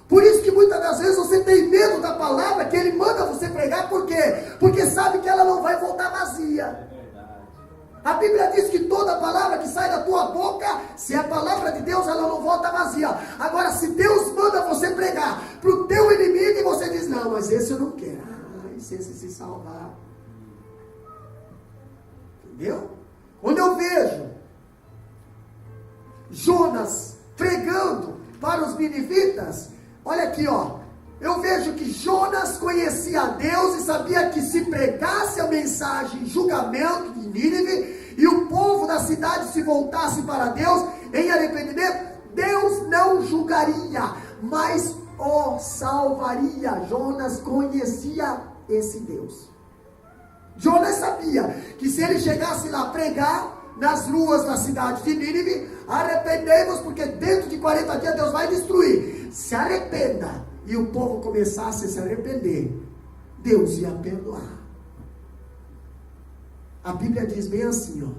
Por isso que muitas das vezes você tem medo da palavra que ele manda você pregar. Por quê? Porque sabe que ela não vai voltar vazia. A Bíblia diz que toda palavra que sai da tua boca, se é a palavra de Deus, ela não volta vazia. Agora, se Deus manda você pregar para o teu inimigo e você diz, não, mas esse eu não quero. Se esse se salvar. Entendeu? Quando eu vejo Jonas pregando para os ninivitas, olha aqui, ó. Eu vejo que Jonas conhecia a Deus e sabia que se pregasse a mensagem, julgamento de Nínive, e o povo da cidade se voltasse para Deus em arrependimento, Deus não julgaria, mas o salvaria. Jonas conhecia esse Deus. Jonas sabia que se ele chegasse lá pregar nas ruas da cidade de Nínive, arrependei-vos, porque dentro de 40 dias Deus vai destruir. Se arrependa. E o povo começasse a se arrepender, Deus ia perdoar. A Bíblia diz bem assim, ó: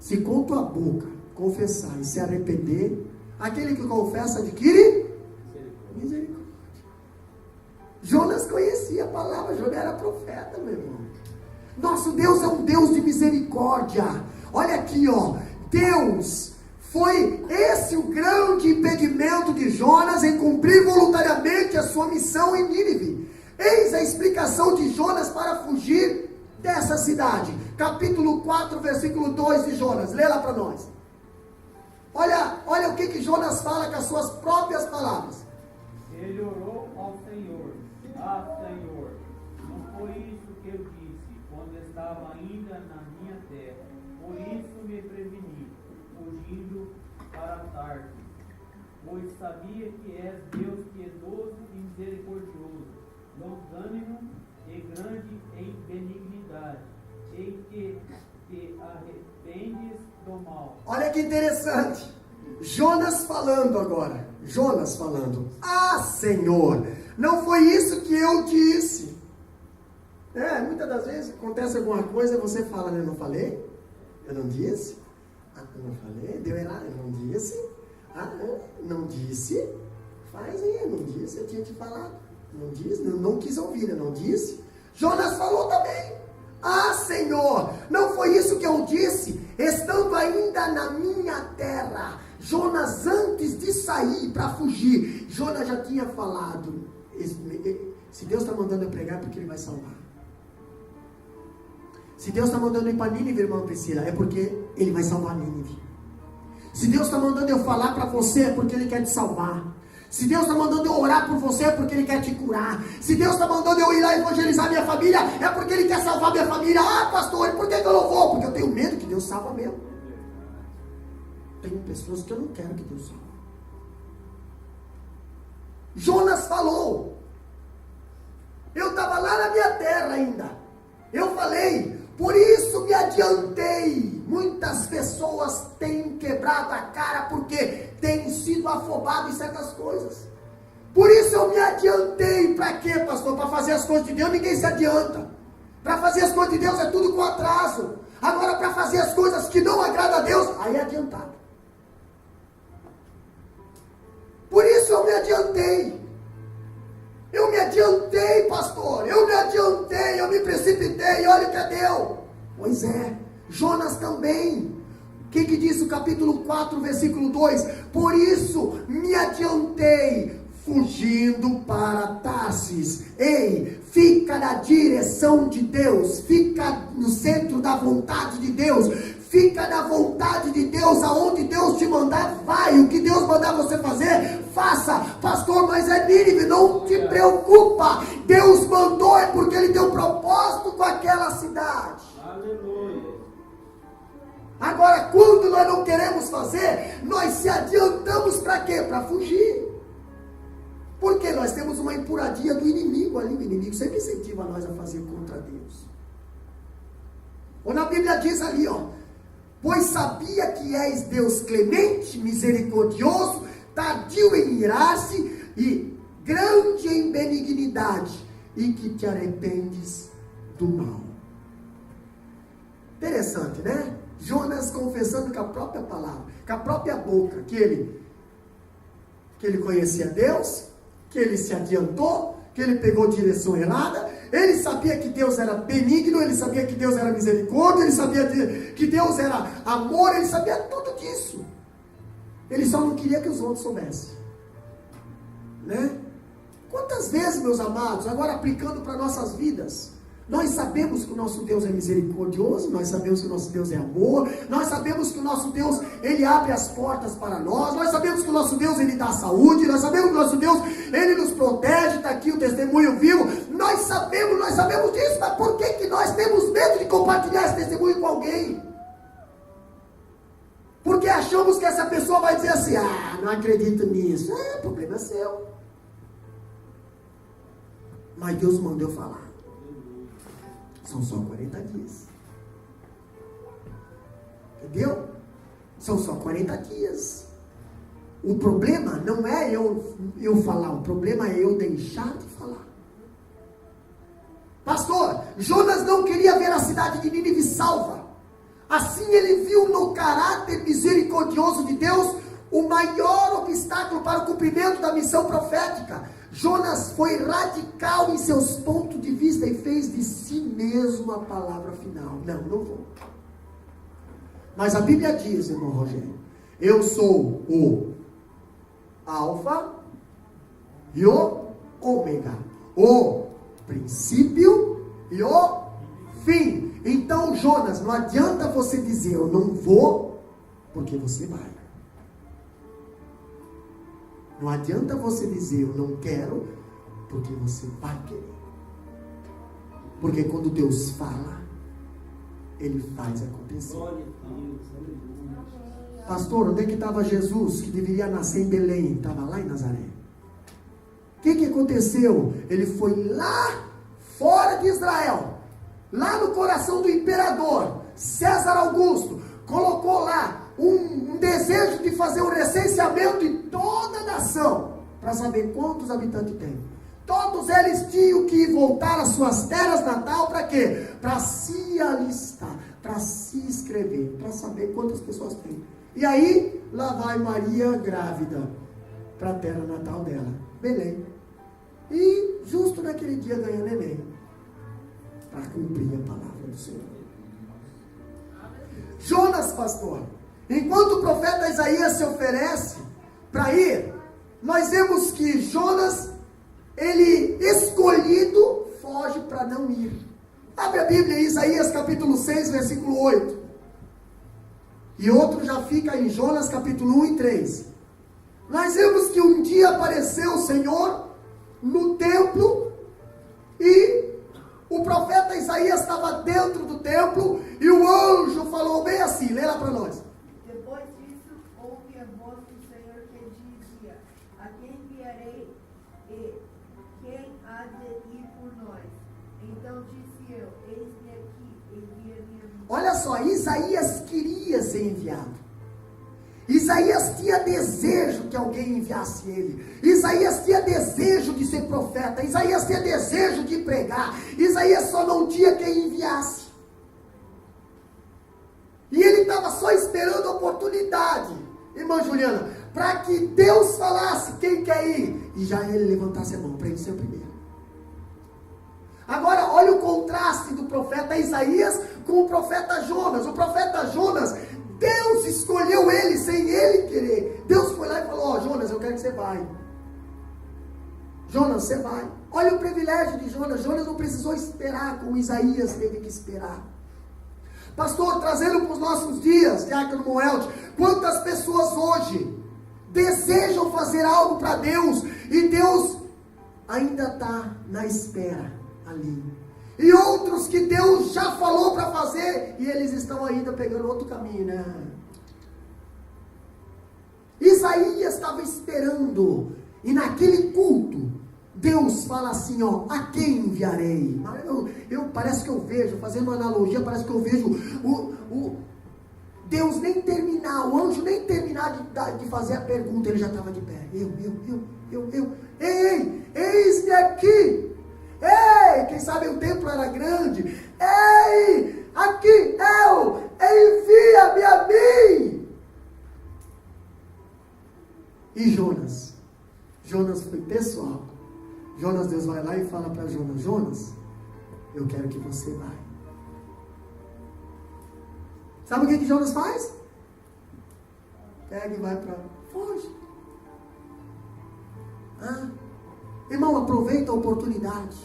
se com tua boca confessar e se arrepender, aquele que confessa adquire misericórdia. Jonas conhecia a palavra, Jonas era profeta, meu irmão. Nosso Deus é um Deus de misericórdia. Olha aqui, ó, Deus foi esse o grande impedimento de Jonas em cumprir voluntariamente a sua missão em Nínive. Eis a explicação de Jonas para fugir dessa cidade. Capítulo 4, versículo 2 de Jonas. Lê lá para nós. Olha o que Jonas fala com as suas próprias palavras. Ele orou ao Senhor. Ah, Senhor, não foi isso que eu disse quando estava ainda na minha terra. Por isso me preveni, fugindo para Tarsis, pois sabia que és Deus piedoso e misericordioso, longânimo e grande em benignidade, em que te arrependes do mal. Olha que interessante. Jonas falando agora. Jonas falando: ah, Senhor, não foi isso que eu disse. Muitas das vezes acontece alguma coisa e você fala, né? Não falei? Eu não disse? Eu não falei? Deu errado? Eu não disse? Não disse? Faz aí, eu não disse, eu tinha te falado. Não disse? Não quis ouvir, eu não disse? Jonas falou também. Ah, Senhor, não foi isso que eu disse, estando ainda na minha terra. Jonas, antes de sair para fugir, Jonas já tinha falado: se Deus está mandando eu pregar, é porque Ele vai salvar. Se Deus está mandando eu ir para Nínive, irmã Priscila, é porque Ele vai salvar Nínive. Se Deus está mandando eu falar para você, é porque Ele quer te salvar. Se Deus está mandando eu orar por você, é porque Ele quer te curar. Se Deus está mandando eu ir lá evangelizar minha família, é porque Ele quer salvar minha família. Ah, pastor, por que eu não vou? Porque eu tenho medo que Deus salva mesmo. Tem pessoas que eu não quero que Deus salve. Jonas falou. Eu estava lá na minha terra ainda. Eu falei, por isso me adiantei. Muitas pessoas têm quebrado a cara porque têm sido afobadas em certas coisas. Por isso eu me adiantei. Para quê, pastor? Para fazer as coisas de Deus ninguém se adianta. Para fazer as coisas de Deus é tudo com atraso. Agora, para fazer as coisas que não agradam a Deus, aí é adiantado. Por isso eu me adiantei. Eu me adiantei, pastor. Eu me adiantei, eu me precipitei. Olha o que deu. Pois é, Jonas também. O que diz o capítulo 4, versículo 2? Por isso me adiantei, fugindo para Tarsis. Ei, fica na direção de Deus, fica no centro da vontade de Deus, fica na vontade de Deus, aonde Deus te mandar, vai. O que Deus mandar você fazer, faça. Pastor, mas é Nínive, não te preocupa. Deus mandou, é porque Ele tem um propósito com aquela cidade. Aleluia. Agora, quando nós não queremos fazer, nós se adiantamos para quê? Para fugir. Porque nós temos uma empurradinha do inimigo ali. O inimigo sempre incentiva nós a fazer contra Deus. Ou na Bíblia diz ali, ó: pois sabia que és Deus clemente, misericordioso, tardio em irar-se e grande em benignidade, e que te arrependes do mal. Interessante, né? Jonas confessando com a própria palavra, com a própria boca, que ele conhecia Deus, que ele se adiantou, que ele pegou direção errada. Ele sabia que Deus era benigno, ele sabia que Deus era misericórdia, ele sabia que Deus era amor, ele sabia tudo disso. Ele só não queria que os outros soubessem, né? Quantas vezes, meus amados, agora aplicando para nossas vidas, nós sabemos que o nosso Deus é misericordioso, nós sabemos que o nosso Deus é amor, nós sabemos que o nosso Deus, Ele abre as portas para nós sabemos que o nosso Deus, Ele dá saúde, nós sabemos que o nosso Deus, Ele nos protege, está aqui o testemunho vivo, nós sabemos disso, mas por que nós temos medo de compartilhar esse testemunho com alguém? Porque achamos que essa pessoa vai dizer assim: ah, não acredito nisso. O problema é seu. Mas Deus mandou eu falar. São só 40 dias. Entendeu? São só 40 dias. O problema não é eu falar, o problema é eu deixar de falar. Pastor, Jonas não queria ver a cidade de Nínive salva. Assim ele viu no caráter misericordioso de Deus o maior obstáculo para o cumprimento da missão profética. Jonas foi radical em seus pontos de vista e fez de si mesmo a palavra final. Não vou. Mas a Bíblia diz, irmão Rogério, eu sou o Alfa e o Ômega, o princípio e o fim. Então, Jonas, não adianta você dizer eu não vou, porque você vai. Não adianta você dizer eu não quero, porque você vai querer. Porque quando Deus fala, Ele faz acontecer. Pastor, onde é que estava Jesus, que deveria nascer em Belém? Estava lá em Nazaré. O que aconteceu? Ele foi lá fora de Israel, lá no coração do imperador César Augusto, colocou lá um desejo de fazer um recenseamento em toda a nação, para saber quantos habitantes tem. Todos eles tinham que voltar às suas terras natal, para quê? Para se alistar, para se inscrever, para saber quantas pessoas tem. E aí, lá vai Maria grávida, para a terra natal dela, Belém. E justo naquele dia ganha neném, para cumprir a palavra do Senhor. Jonas, pastor, enquanto o profeta Isaías se oferece para ir, nós vemos que Jonas, ele escolhido, foge para não ir. Abre a Bíblia em Isaías capítulo 6, versículo 8. E outro já fica em Jonas capítulo 1 e 3. Nós vemos que um dia apareceu o Senhor no templo e o profeta Isaías estava dentro do templo e o anjo falou bem assim, lê lá para nós. Depois disso, ouvi a voz do Senhor que dizia: a quem enviarei e quem há de ir por nós? Então disse eu: eis-me aqui, envia-me a mim. Olha só, Isaías queria ser enviado. Isaías tinha desejo que alguém enviasse ele. Isaías tinha desejo de ser profeta. Isaías tinha desejo de pregar. Isaías só não tinha quem enviasse. estava só esperando a oportunidade, irmã Juliana, para que Deus falasse quem quer ir, e já ele levantasse a mão para ele ser o primeiro. Agora, olha o contraste do profeta Isaías com o profeta Jonas. O profeta Jonas, Deus escolheu ele sem ele querer. Deus foi lá e falou: ó, Jonas, eu quero que você vai. Jonas, você vai. Olha o privilégio de Jonas. Jonas não precisou esperar como Isaías teve que esperar. Pastor, trazendo para os nossos dias, Diácono Moelde, quantas pessoas hoje desejam fazer algo para Deus e Deus ainda está na espera ali. E outros que Deus já falou para fazer e eles estão ainda pegando outro caminho, né? Isaías estava esperando, e naquele culto Deus fala assim, ó: a quem enviarei? Parece que eu vejo, fazendo uma analogia, parece que eu vejo Deus nem terminar, o anjo nem terminar de fazer a pergunta, ele já estava de pé. Ei, eis-me aqui. Ei, quem sabe o templo era grande. Ei, aqui eu, envia-me a mim. E Jonas foi pessoal. Deus vai lá e fala para Jonas, eu quero que você vá. Sabe o que Jonas faz? Pega e vai para... foge. Irmão, aproveita a oportunidade.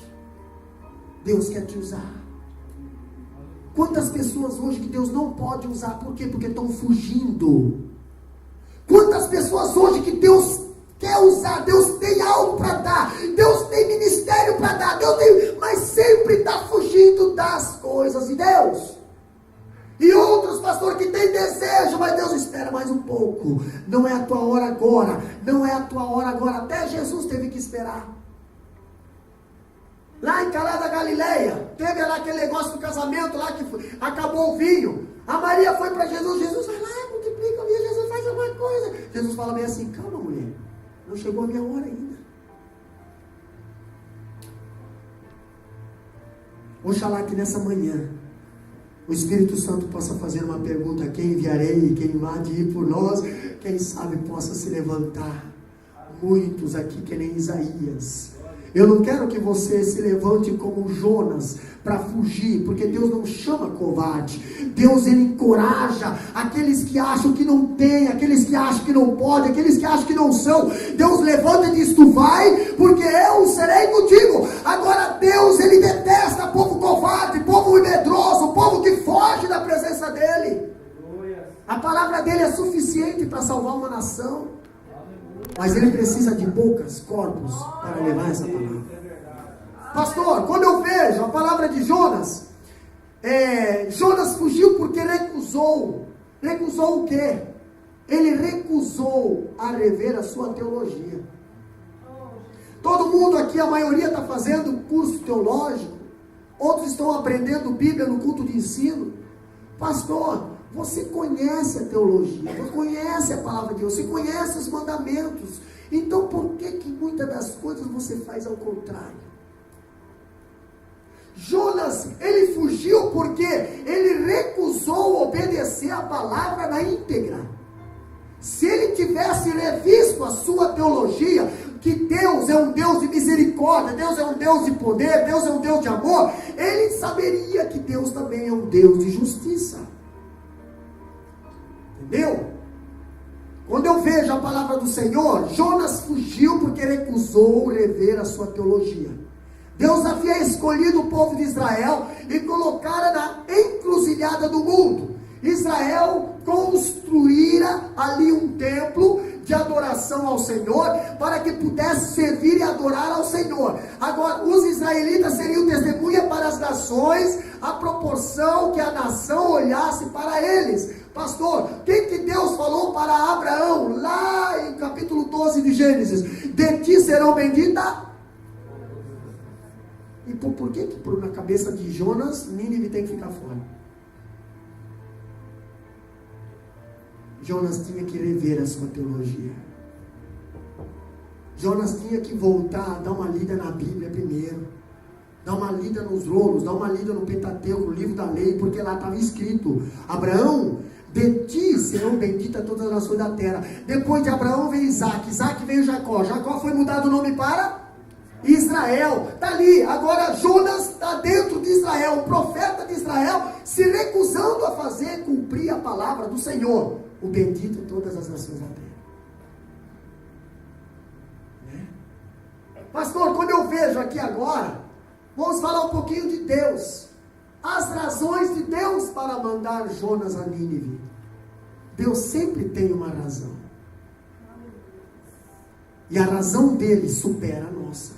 Deus quer te usar. Quantas pessoas hoje que Deus não pode usar? Por quê? Porque estão fugindo. Quantas pessoas hoje que Deus quer usar? Deus tem algo para dar, Deus tem ministério para dar, mas sempre está fugindo das coisas de Deus. E outros, pastor, que tem desejo, mas Deus espera mais um pouco. Não é a tua hora agora. Não é a tua hora agora. Até Jesus teve que esperar. Lá em Caná da Galileia, teve lá aquele negócio do casamento lá que acabou o vinho. A Maria foi para Jesus. Jesus vai lá, multiplica o vinho. Jesus faz alguma coisa. Jesus fala bem assim: calma, mulher. Não chegou a minha hora ainda. Oxalá que nessa manhã o Espírito Santo possa fazer uma pergunta: quem enviarei? Quem há de ir por nós? Quem sabe possa se levantar. Muitos aqui que nem Isaías. Eu não quero que você se levante como Jonas para fugir, porque Deus não chama covarde. Deus, ele encoraja aqueles que acham que não tem, aqueles que acham que não pode, aqueles que acham que não são. Deus levanta e diz: tu vai, porque eu serei contigo. Agora Deus, ele detesta povo covarde, povo medroso, povo que foge da presença dele. A palavra dele é suficiente para salvar uma nação. Mas ele precisa de poucos corpos para levar essa palavra. Pastor, quando eu vejo a palavra de Jonas, Jonas fugiu porque recusou. Recusou o quê? Ele recusou a rever a sua teologia. Todo mundo aqui, a maioria está fazendo curso teológico. Outros estão aprendendo Bíblia no culto de ensino. Pastor, você conhece a teologia, você conhece a palavra de Deus, você conhece os mandamentos. Então por que muitas das coisas você faz ao contrário? Jonas, ele fugiu porque ele recusou obedecer a palavra na íntegra. Se ele tivesse revisto a sua teologia, que Deus é um Deus de misericórdia, Deus é um Deus de poder, Deus é um Deus de amor, ele saberia que Deus também é um Deus de justiça. Entendeu? Quando eu vejo a palavra do Senhor, Jonas fugiu porque recusou rever a sua teologia. Deus havia escolhido o povo de Israel e colocara na encruzilhada do mundo. Israel construíra ali um templo de adoração ao Senhor, para que pudesse servir e adorar ao Senhor. Agora, os israelitas seriam testemunha para as nações, à proporção que a nação olhasse para eles. Pastor, o que Deus falou para Abraão, lá em capítulo 12 de Gênesis? De ti serão benditas. E por que na cabeça de Jonas, Nínive tem que ficar fora? Jonas tinha que rever a sua teologia. Jonas tinha que voltar, dar uma lida na Bíblia primeiro. Dar uma lida nos rolos, dar uma lida no Pentateuco, no livro da lei, porque lá estava escrito: Abraão, De ti serão benditas todas as nações da terra. Depois de Abraão veio Isaac, Isaac veio Jacó, Jacó foi mudado o nome para Israel. Está ali, agora Jonas está dentro de Israel, o profeta de Israel, se recusando a fazer cumprir a palavra do Senhor, o bendito todas as nações da terra. Pastor, quando eu vejo aqui agora, vamos falar um pouquinho de Deus. As razões de Deus para mandar Jonas a Nínive. Deus sempre tem uma razão. E a razão dele supera a nossa.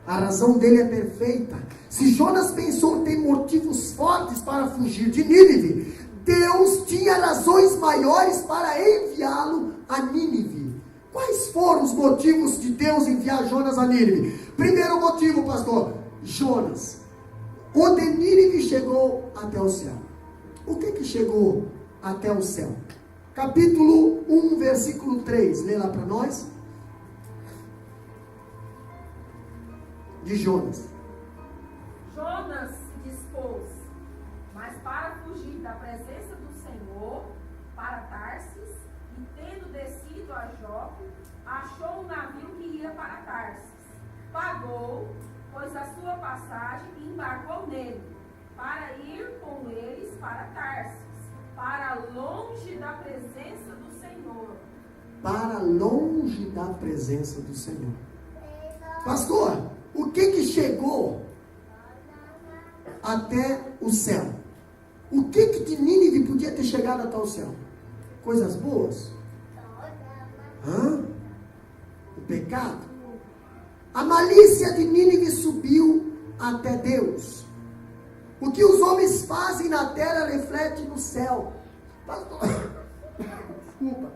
A razão dele é perfeita. Se Jonas pensou ter motivos fortes para fugir de Nínive, Deus tinha razões maiores para enviá-lo a Nínive. Quais foram os motivos de Deus enviar Jonas a Nínive? Primeiro motivo, pastor, Jonas, o de Nínive chegou até o céu. O que chegou até o céu? Capítulo 1, versículo 3, lê lá para nós. De Jonas. Jonas se dispôs, mas para fugir da presença do Senhor, para Tarsis, e tendo descido a Jope, achou um navio que ia para Tarsis. Pagou, pois, a sua passagem e embarcou nele, para ir com eles para Tarsis, para longe da presença do Senhor. Para longe da presença do Senhor. Pastor, o que chegou até o céu? O que de Nínive podia ter chegado até o céu? Coisas boas? O pecado? A malícia de Nínive subiu até Deus. O que os homens fazem na terra reflete no céu. Desculpa.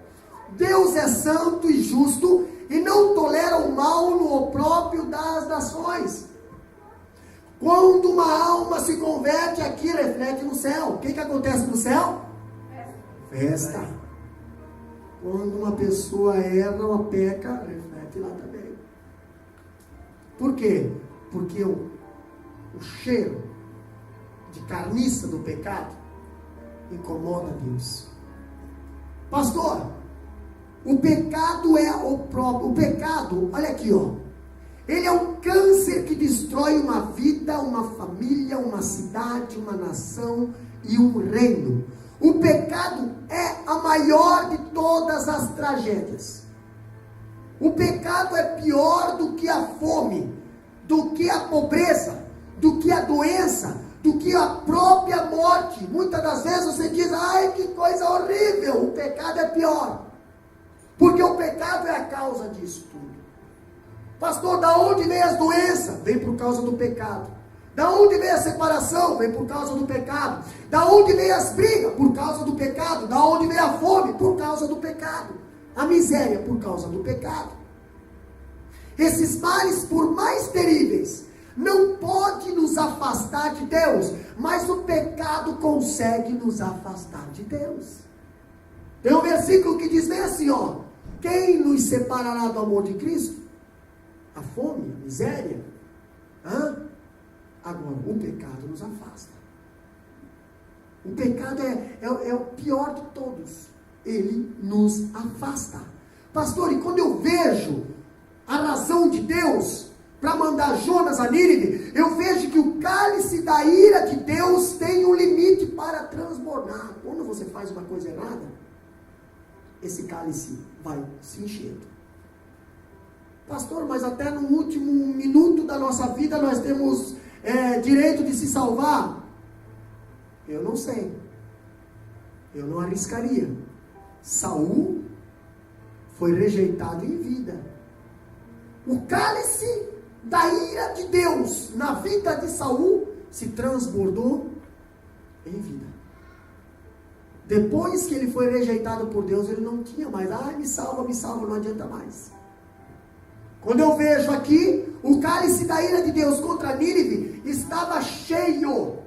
Deus é santo e justo e não tolera o mal no opróbrio das nações. Quando uma alma se converte, aqui reflete no céu. O que acontece no céu? Festa. Quando uma pessoa erra ou peca, reflete lá também. Por quê? Porque o cheiro de carniça do pecado incomoda Deus. Pastor, o pecado é o próprio. O pecado, olha aqui, ó. Ele é um câncer que destrói uma vida, uma família, uma cidade, uma nação e um reino. O pecado é a maior de todas as tragédias. O pecado é pior do que a fome, do que a pobreza, do que a doença, do que a própria morte. Muitas das vezes você diz, ai, que coisa horrível. O pecado é pior. Porque o pecado é a causa disso tudo. Pastor, da onde vem as doenças? Vem por causa do pecado. Da onde vem a separação? Vem por causa do pecado. Da onde vem as brigas? Por causa do pecado. Da onde vem a fome? Por causa do pecado. A miséria? Por causa do pecado. Esses males, por mais terríveis, não pode nos afastar de Deus, mas o pecado consegue nos afastar de Deus. Tem um versículo que diz bem assim, ó: quem nos separará do amor de Cristo? A fome, a miséria? Agora, o pecado nos afasta. O pecado é o pior de todos. Ele nos afasta. Pastor, e quando eu vejo a razão de Deus para mandar Jonas a Nínive, eu vejo que o cálice da ira de Deus tem um limite para transbordar. Quando você faz uma coisa errada, esse cálice vai se enchendo. Pastor, mas até no último minuto da nossa vida nós temos direito de se salvar? Eu não sei. Eu não arriscaria. Saul foi rejeitado em vida. O cálice da ira de Deus na vida de Saul se transbordou em vida. Depois que ele foi rejeitado por Deus, ele não tinha mais. Me salva, não adianta mais. Quando eu vejo aqui, o cálice da ira de Deus contra Nínive estava cheio,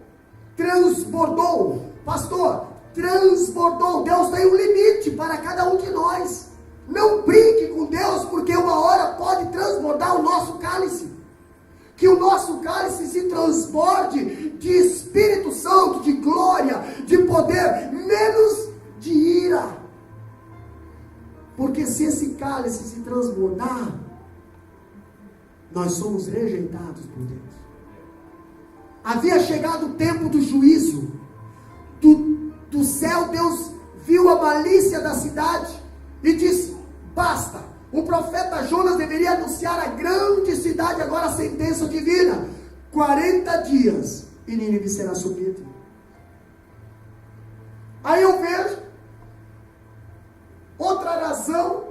transbordou. Pastor, transbordou. Deus tem um limite para cada um de nós. Não brinque com Deus, porque uma hora pode transbordar o nosso cálice. Que o nosso cálice se transborde de Espírito Santo, de glória, de poder, menos ira. Porque se esse cálice se transbordar, nós somos rejeitados por Deus. Havia chegado o tempo do juízo. Do céu, Deus viu a malícia da cidade e disse: basta. O profeta Jonas deveria anunciar à grande cidade agora a sentença divina: 40 dias e Nínive será submetida. Aí eu vejo outra razão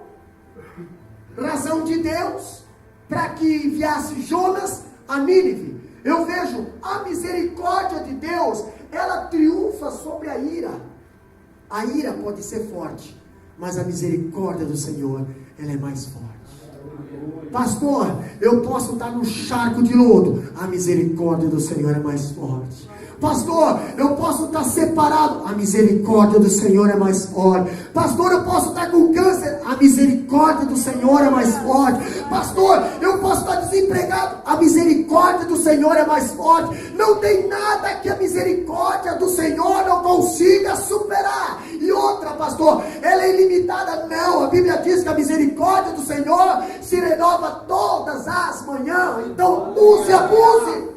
de Deus para que enviasse Jonas a Nínive. Eu vejo a misericórdia de Deus, ela triunfa sobre a ira. A ira pode ser forte, mas a misericórdia do Senhor, ela é mais forte. Pastor, eu posso estar no charco de lodo, a misericórdia do Senhor é mais forte. Pastor, eu posso estar separado, a misericórdia do Senhor é mais forte. Pastor, eu posso estar com câncer, a misericórdia do Senhor é mais forte. Pastor, eu posso estar desempregado, a misericórdia do Senhor é mais forte. Não tem nada que a misericórdia do Senhor não consiga superar. E outra, pastor, ela é ilimitada? Não, a Bíblia diz que a misericórdia do Senhor se renova todas as manhãs. Então use e abuse.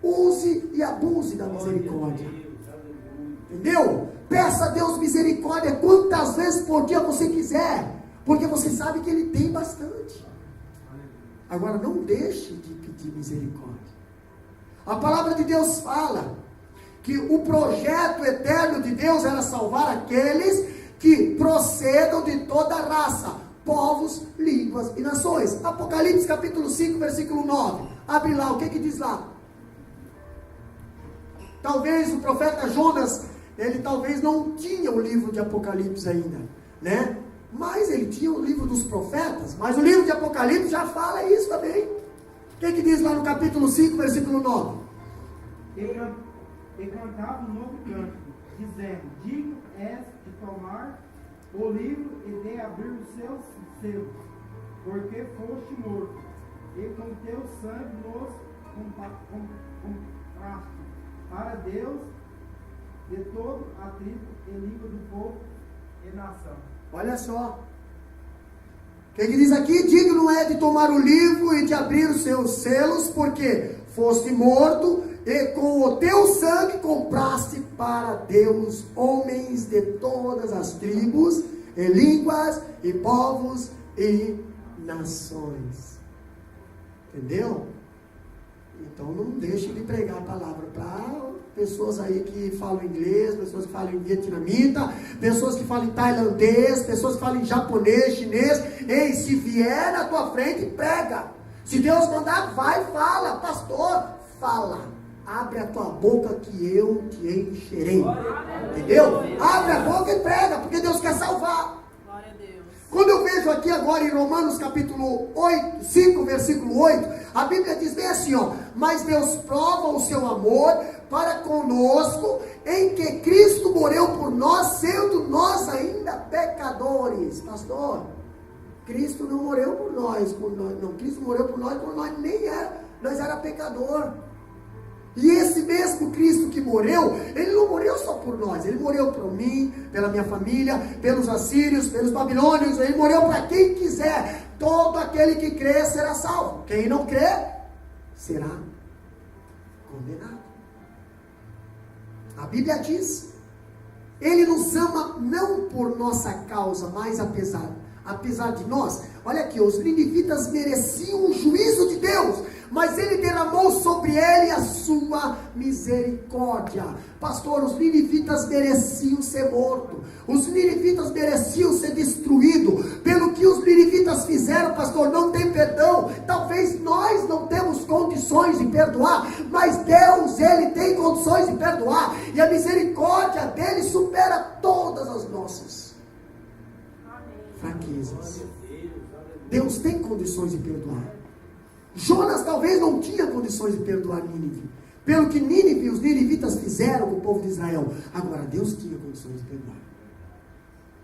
Use e abuse da misericórdia. Entendeu? Peça a Deus misericórdia quantas vezes por dia você quiser, porque você sabe que Ele tem bastante. Agora não deixe de pedir misericórdia. A palavra de Deus fala que o projeto eterno de Deus era salvar aqueles que procedam de toda raça, povos, línguas e nações. Apocalipse capítulo 5, versículo 9. Abre lá, o que diz lá? Talvez o profeta Jonas, ele talvez não tinha o livro de Apocalipse ainda, né? Mas ele tinha o livro dos profetas, mas o livro de Apocalipse já fala isso também. O que diz lá no capítulo 5, versículo 9? E cantava um novo canto, dizendo: digno és de tomar o livro e de abrir os seus selos, porque foste morto, e com teu sangue nos compraste para Deus de toda a tribo e língua do povo e nação. Olha só. O que diz aqui? Digno é de tomar o livro e de abrir os seus selos, porque foste morto e com o teu sangue compraste para Deus homens de todas as tribos e línguas e povos e nações. Entendeu? Então não deixe de pregar a palavra para pessoas aí que falam inglês, pessoas que falam vietnamita, pessoas que falam tailandês, pessoas que falam japonês, chinês. Ei, se vier na tua frente, prega. Se Deus mandar, vai, fala. Pastor, fala. Abre a tua boca que eu te encherei. Entendeu? Abre a boca e prega, porque Deus quer salvar. Quando eu vejo aqui agora em Romanos capítulo 5, versículo 8, a Bíblia diz bem assim, ó: mas Deus prova o seu amor para conosco, em que Cristo morreu por nós, sendo nós ainda pecadores. Pastor, Cristo não morreu por nós, não, Cristo morreu por nós quando nós era pecador. E esse mesmo Cristo que morreu, Ele não morreu só por nós, Ele morreu por mim, pela minha família, pelos assírios, pelos babilônios. Ele morreu para quem quiser. Todo aquele que crê será salvo. Quem não crê, será condenado. A Bíblia diz: Ele nos ama não por nossa causa, mas apesar de nós. Olha aqui, os ninivitas mereciam o juízo de Deus, mas Ele derramou sobre ele a sua misericórdia. Pastor, os ninivitas mereciam ser mortos. Os ninivitas mereciam ser destruídos. Pelo que os ninivitas fizeram, pastor, não tem perdão. Talvez nós não temos condições de perdoar, mas Deus, Ele tem condições de perdoar. E a misericórdia dEle supera todas as nossas fraquezas. Deus tem condições de perdoar. Jonas talvez não tinha condições de perdoar Nínive, pelo que Nínive, os ninivitas fizeram com o povo de Israel. Agora Deus tinha condições de perdoar.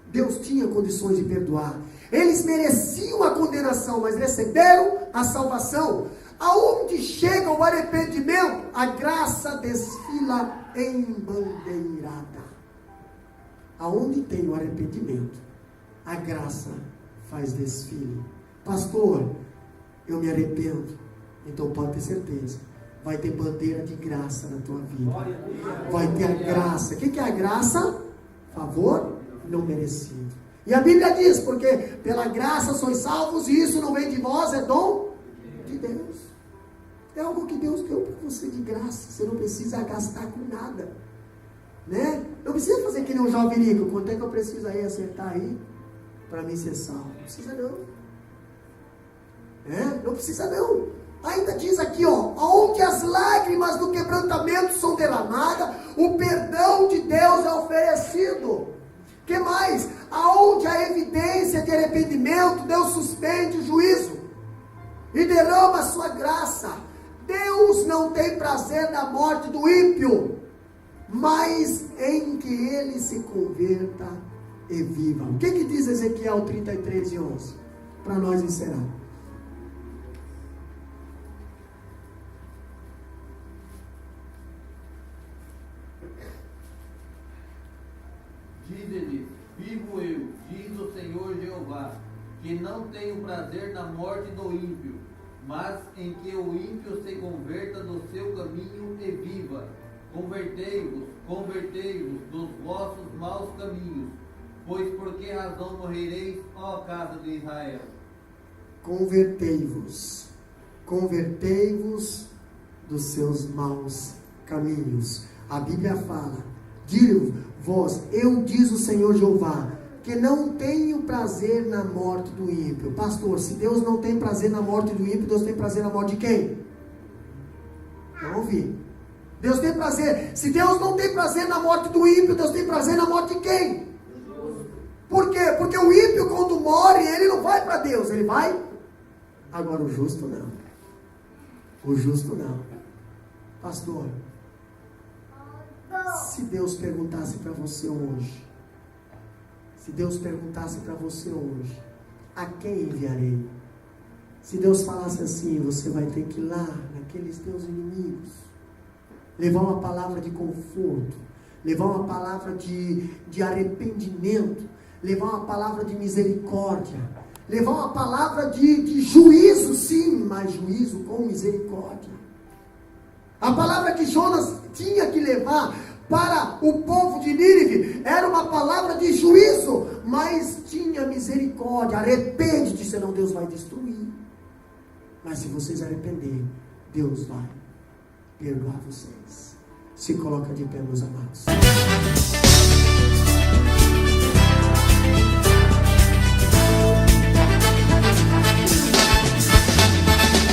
Deus tinha condições de perdoar. Eles mereciam a condenação, mas receberam a salvação. Aonde chega o arrependimento, a graça desfila embandeirada. aonde tem o arrependimento, a graça faz desfile. Pastor, eu me arrependo. Então pode ter certeza, vai ter bandeira de graça na tua vida. Vai ter a graça. O que é a graça? Favor não merecido. E a Bíblia diz, porque pela graça sois salvos, e isso não vem de vós, é dom de Deus. É algo que Deus deu para você de graça. Você não precisa gastar com nada, né? Não precisa fazer que nem um jovem rico. Quanto é que eu preciso aí acertar aí para mim ser salvo? Não precisa não. Não precisa não. Ainda diz aqui, onde as lágrimas do quebrantamento são derramadas, o perdão de Deus é oferecido. Que mais? Aonde a evidência de arrependimento, Deus suspende o juízo e derrama a sua graça. Deus não tem prazer na morte do ímpio, mas em que ele se converta e viva. O que diz Ezequiel 33:11? Para nós encerrar. Diz-lhe: vivo eu, diz o Senhor Jeová, que não tenho prazer na morte do ímpio, mas em que o ímpio se converta do seu caminho e viva. Convertei-vos dos vossos maus caminhos, pois por que razão morrereis, ó casa de Israel? Convertei-vos dos seus maus caminhos. A Bíblia fala, digo-vos, eu diz o Senhor Jeová, que não tenho prazer na morte do ímpio. Pastor, se Deus não tem prazer na morte do ímpio, Deus tem prazer na morte de quem? Não ouvi. Deus tem prazer. Se Deus não tem prazer na morte do ímpio, Deus tem prazer na morte de quem? Por quê? Porque o ímpio, quando morre, ele não vai para Deus, ele vai. Agora o justo não. O justo não. Pastor, se Deus perguntasse para você hoje, a quem enviarei? Se Deus falasse assim, você vai ter que ir lá, naqueles teus inimigos, levar uma palavra de conforto, levar uma palavra de arrependimento, levar uma palavra de misericórdia, levar uma palavra de juízo, sim, mas juízo com misericórdia. A palavra que Jonas tinha que levar para o povo de Nínive era uma palavra de juízo, mas tinha misericórdia. Arrepende-te, senão Deus vai destruir. Mas se vocês arrependerem, Deus vai perdoar vocês. Se coloca de pé, meus amados.